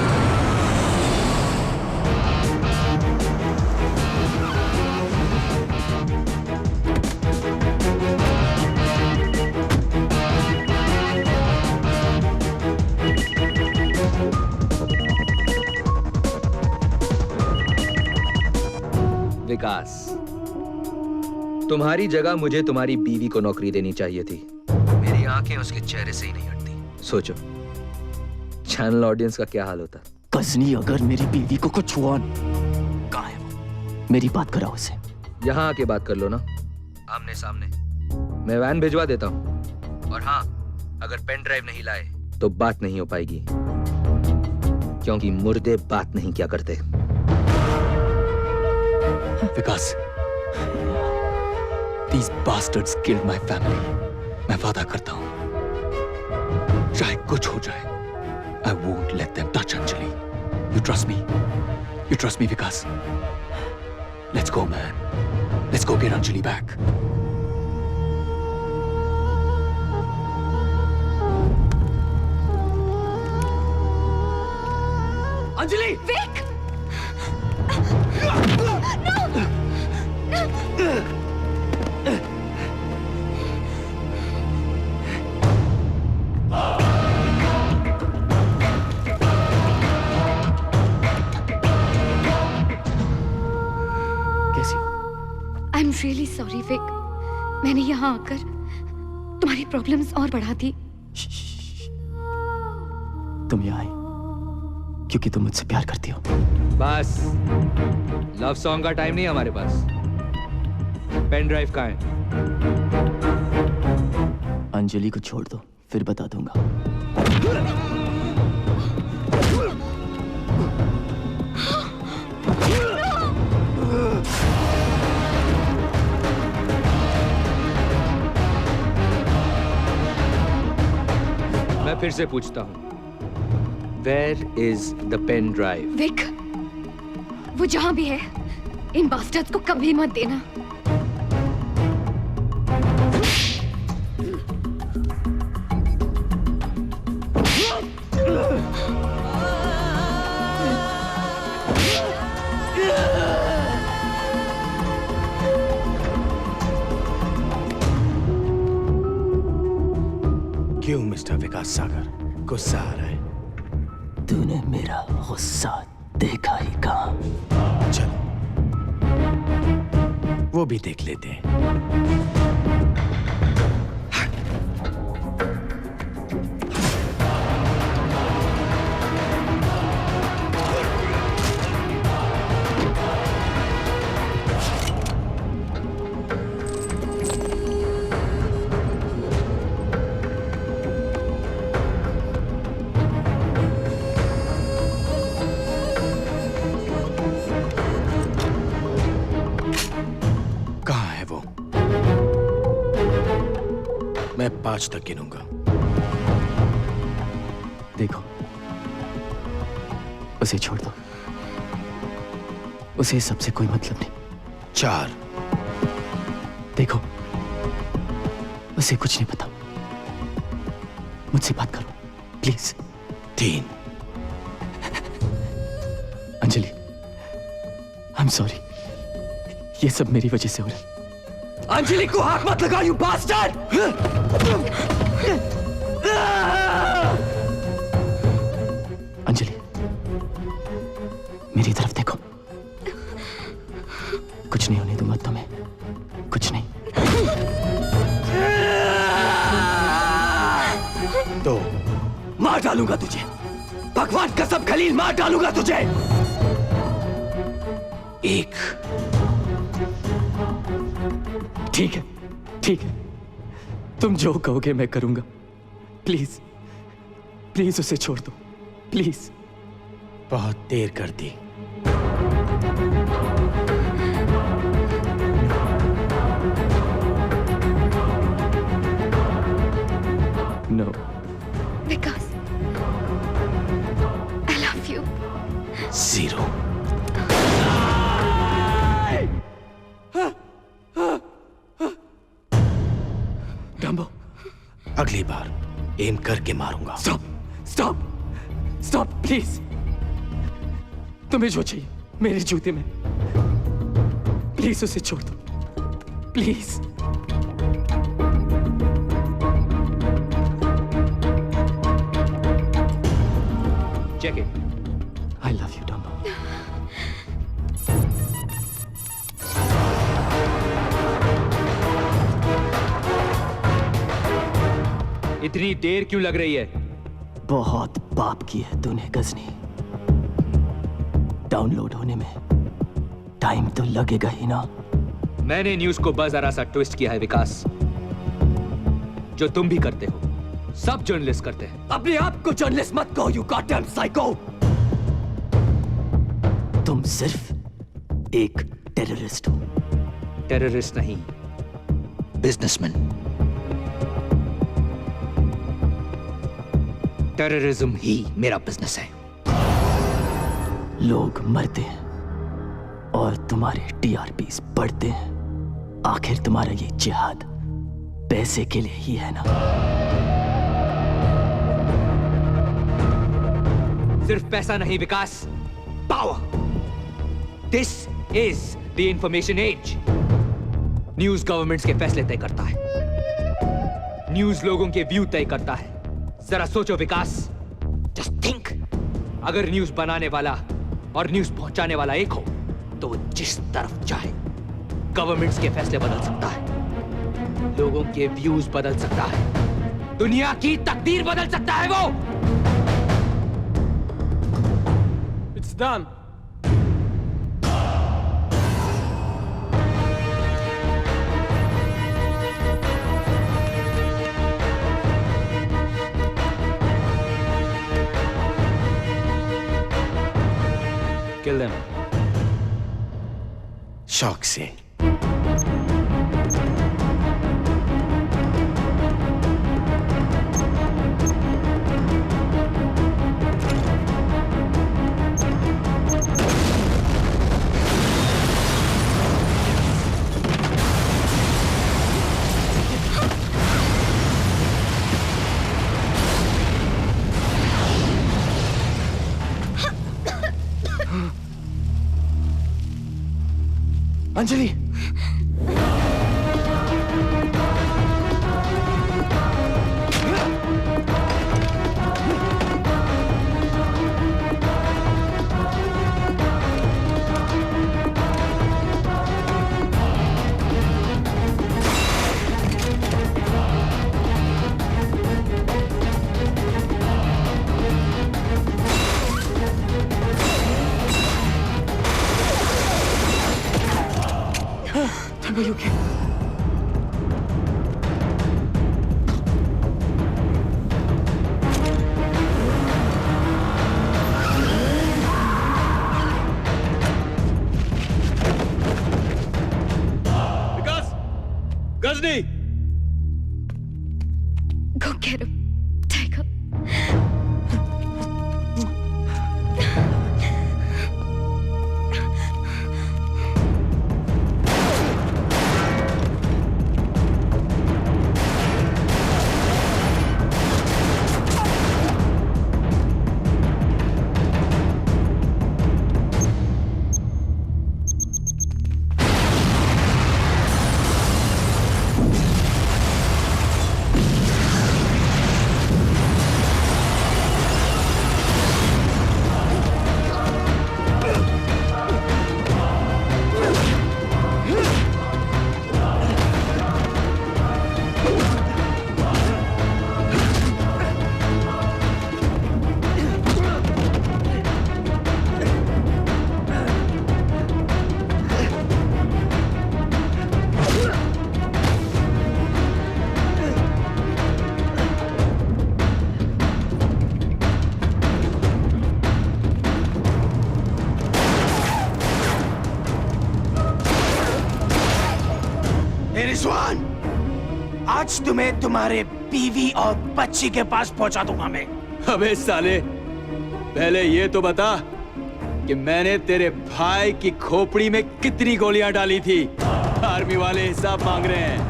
विकास, तुम्हारी जगह मुझे तुम्हारी बीवी को नौकरी देनी चाहिए थी। मेरी आंखें उसके चेहरे से ही नहीं हटती। सोचो, चैनल ऑडियंस का क्या हाल होता। गजनी अगर मेरी बीवी को कुछ हुआ, कहाँ है वो? मेरी बात कराओ उसे। यहाँ आके बात कर लो ना, आमने सामने। मैं वैन भिजवा देता हूँ। और हाँ, अगर पेन ड्राइव नहीं लाए तो बात नहीं हो पाएगी, क्योंकि मुर्दे बात नहीं क्या करते। विकास, these bastards killed my family. मैं वादा करता हूं, चाहे कुछ हो जाए, I won't let them touch Anjali. You trust me? You trust me, Vikas? Let's go, man. Let's go get Anjali back. Anjali! Vic! कैसी हो? I am really sorry Vic. मैंने यहाँ आकर तुम्हारी प्रॉब्लम्स और बढ़ा दी। तुम यहाँ आई क्योंकि तुम मुझसे प्यार करती हो। बस लव सॉन्ग का टाइम नहीं है हमारे पास। पेन ड्राइव कहाँ है? अंजलि को छोड़ दो, फिर बता दूंगा। मैं फिर से पूछता हूँ, Where is the pen drive? Vic, वो जहां भी है, इन बास्टर्ड्स को कभी मत देना। क्यों मिस्टर विकास सागर गुस्सा आ रहा है? तूने मेरा गुस्सा देखा ही कहाँ? चलो वो भी देख लेते हैं। मैं 5 तक गिनूंगा। देखो, उसे छोड़ दो। उसे इस सबसे कोई मतलब नहीं। 4। देखो, उसे कुछ नहीं पता। मुझसे बात करो, please. 3। Anjali, I am sorry. ये सब मेरी वजह से हो रहा है। अंजलि को हाथ मत लगाओ, यू बास्टर्ड! अंजलि, मेरी तरफ देखो। कुछ नहीं होने दूंगा तुम्हें, कुछ नहीं। तो मार डालूंगा तुझे, भगवान कसम खलील, मार डालूंगा तुझे। 1। ठीक है, ठीक है। तुम जो कहोगे मैं करूंगा। प्लीज, प्लीज उसे छोड़ दो, प्लीज। बहुत देर कर दी। No. Vikas, I love you. 0। अगली बार एम करके मारूंगा। Stop, stop, stop, please. तुम्हें जो चाहिए मेरे जूते में। प्लीज उसे छोड़ दो, please. Check it. I love you Dumbo. इतनी देर क्यों लग रही है? बहुत पाप की है तूने गजनी। डाउनलोड होने में टाइम तो लगेगा ही ना। मैंने न्यूज को बस जरा सा ट्विस्ट किया है विकास, जो तुम भी करते हो, सब जर्नलिस्ट करते हैं। अपने आप को जर्नलिस्ट मत कहो, यू गॉडडैम साइको। तुम सिर्फ एक टेररिस्ट हो। टेररिस्ट नहीं, बिजनेसमैन। टेररिज्म ही मेरा बिजनेस है। लोग मरते हैं और तुम्हारे टीआरपीस बढ़ते हैं। आखिर तुम्हारा ये जिहाद पैसे के लिए ही है ना? सिर्फ पैसा नहीं Vikas, power. This is the information age. News governments के फैसले तय करता है, न्यूज लोगों के व्यू तय करता है। जरा सोचो विकास, जस्ट थिंक, अगर न्यूज बनाने वाला और न्यूज पहुंचाने वाला एक हो तो वो जिस तरफ चाहे गवर्नमेंट्स के फैसले बदल सकता है, लोगों के व्यूज बदल सकता है, दुनिया की तकदीर बदल सकता है वो। It's done. Kill them. शौक से। Anjali, Are you okay? Vikas, Ghazni, Go get him, Tiger. Rizwan, आज तुम्हें तुम्हारे बीवी और बच्ची के पास पहुंचा दूंगा मैं। अबे साले, पहले ये तो बता कि मैंने तेरे भाई की खोपड़ी में कितनी गोलियां डाली थी। आर्मी वाले हिसाब मांग रहे हैं।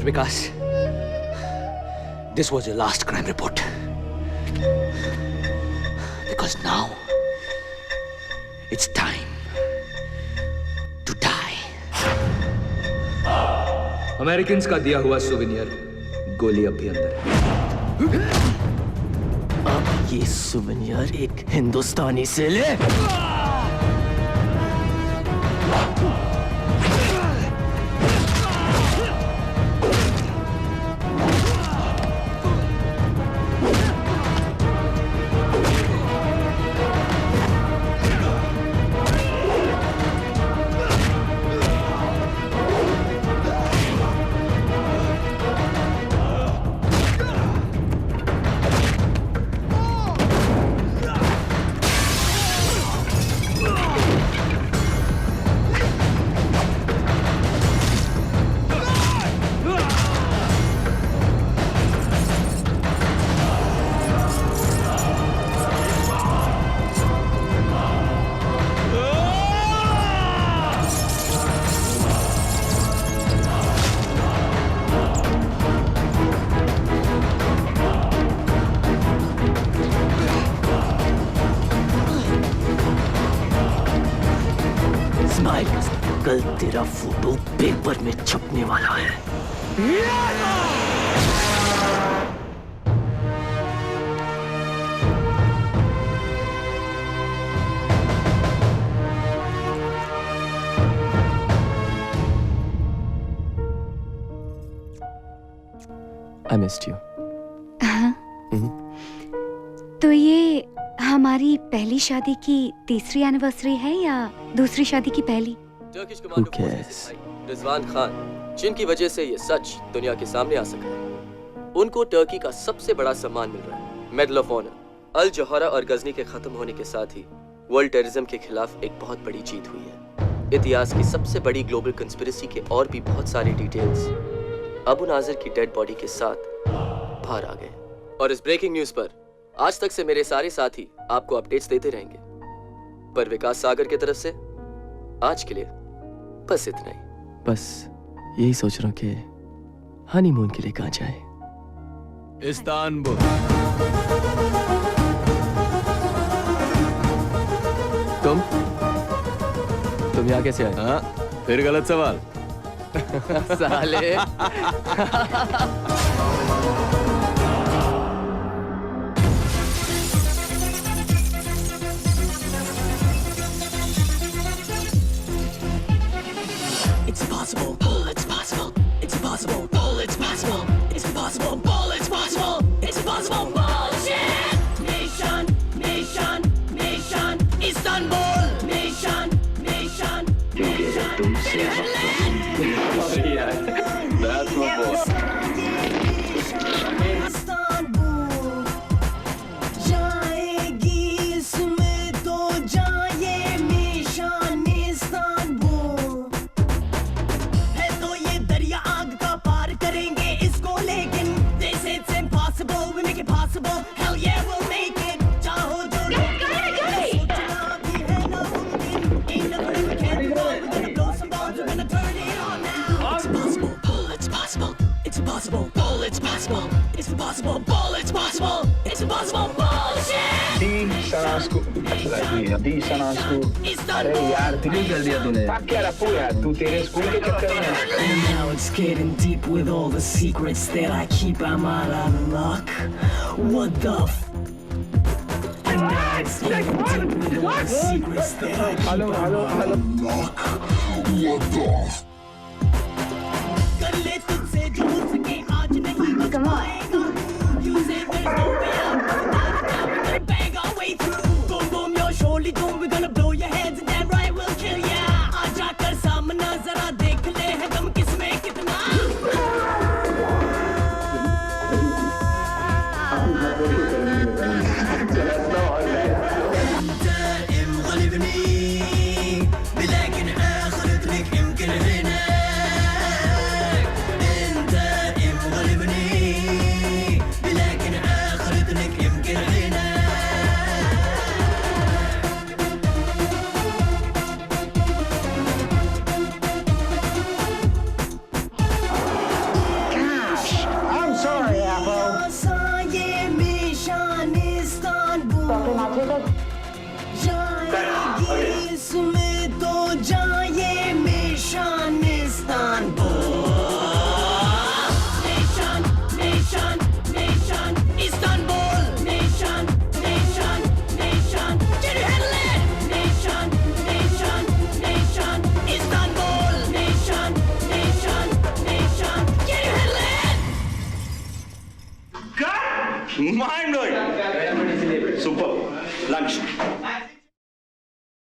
विकास, this was your last crime report. Because now it's time to die. Americans का दिया हुआ सुवेनियर गोली अब भी अंदर है। अब ये सुवेनियर एक हिंदुस्तानी से ले। कल तेरा फोटो पेपर में छपने वाला है। I missed you. तो ये हमारी पहली शादी की तीसरी एनिवर्सरी है या दूसरी शादी की पहली? Who cares? रिजवान खान, जिनकी वजह से ये सच दुनिया के सामने आ सका है, उनको टर्की का सबसे बड़ा सम्मान मिल रहा है, मेडल ऑफ ऑनर। अल जौहरा और गजनी के खत्म होने के साथ ही वर्ल्ड टेररिज्म के खिलाफ एक बहुत बड़ी जीत हुई है। इतिहास की सबसे बड़ी ग्लोबल कंस्पिरेसी के और भी बहुत सारे डिटेल्स अबू नाजिर की डेड बॉडी के साथ बाहर आ गए। और इस ब्रेकिंग न्यूज पर आज तक से मेरे सारे साथी आपको अपडेट्स देते रहेंगे, पर विकास सागर की तरफ से आज के लिए बस इतना ही। बस यही सोच रहा हूं कि हनीमून के लिए कहां जाए। इस्तांबुल। तुम यहाँ कैसे आए? हाँ, फिर गलत सवाल। साले। It's impossible, Paul, it's possible. It's impossible, Paul, it's possible. It's impossible, Paul, it's possible. It's impossible, bullshit! Nation, nation, nation, Istanbul! Nation, nation, nation, That's my boy. Istanbul, जाएगी इसमें तो जाए निशान इस्तांबुल। है तो ये दरिया आग का पार करेंगे इसको, लेकिन this it's impossible, we make it possible. Hell yeah, we'll make it. चाहो जो सोचना भी है नामुमकिन. Ain't nothing we can't do. We're gonna blow some bombs, we're gonna turn it on now. It's impossible, Paul, it's possible. It's impossible, Paul, it's possible. It's impossible, Paul, it's possible. It's impossible, bullshit! The Sana school अरे यार क्यों कर दिया तूने? क्या रखू यार तू तेरे स्कूल के चक्कर में। And now it's getting deep with all the secrets that I keep. I'm out of luck. What the f? And now it's getting deep with all the secrets that I keep. I'm out of luck. What the f? कर ले तुझसे जो हो सके आज नहीं बच पाएगा. Use it, there's no way out. Bang our way through. Boom boom, yo, surely doom. We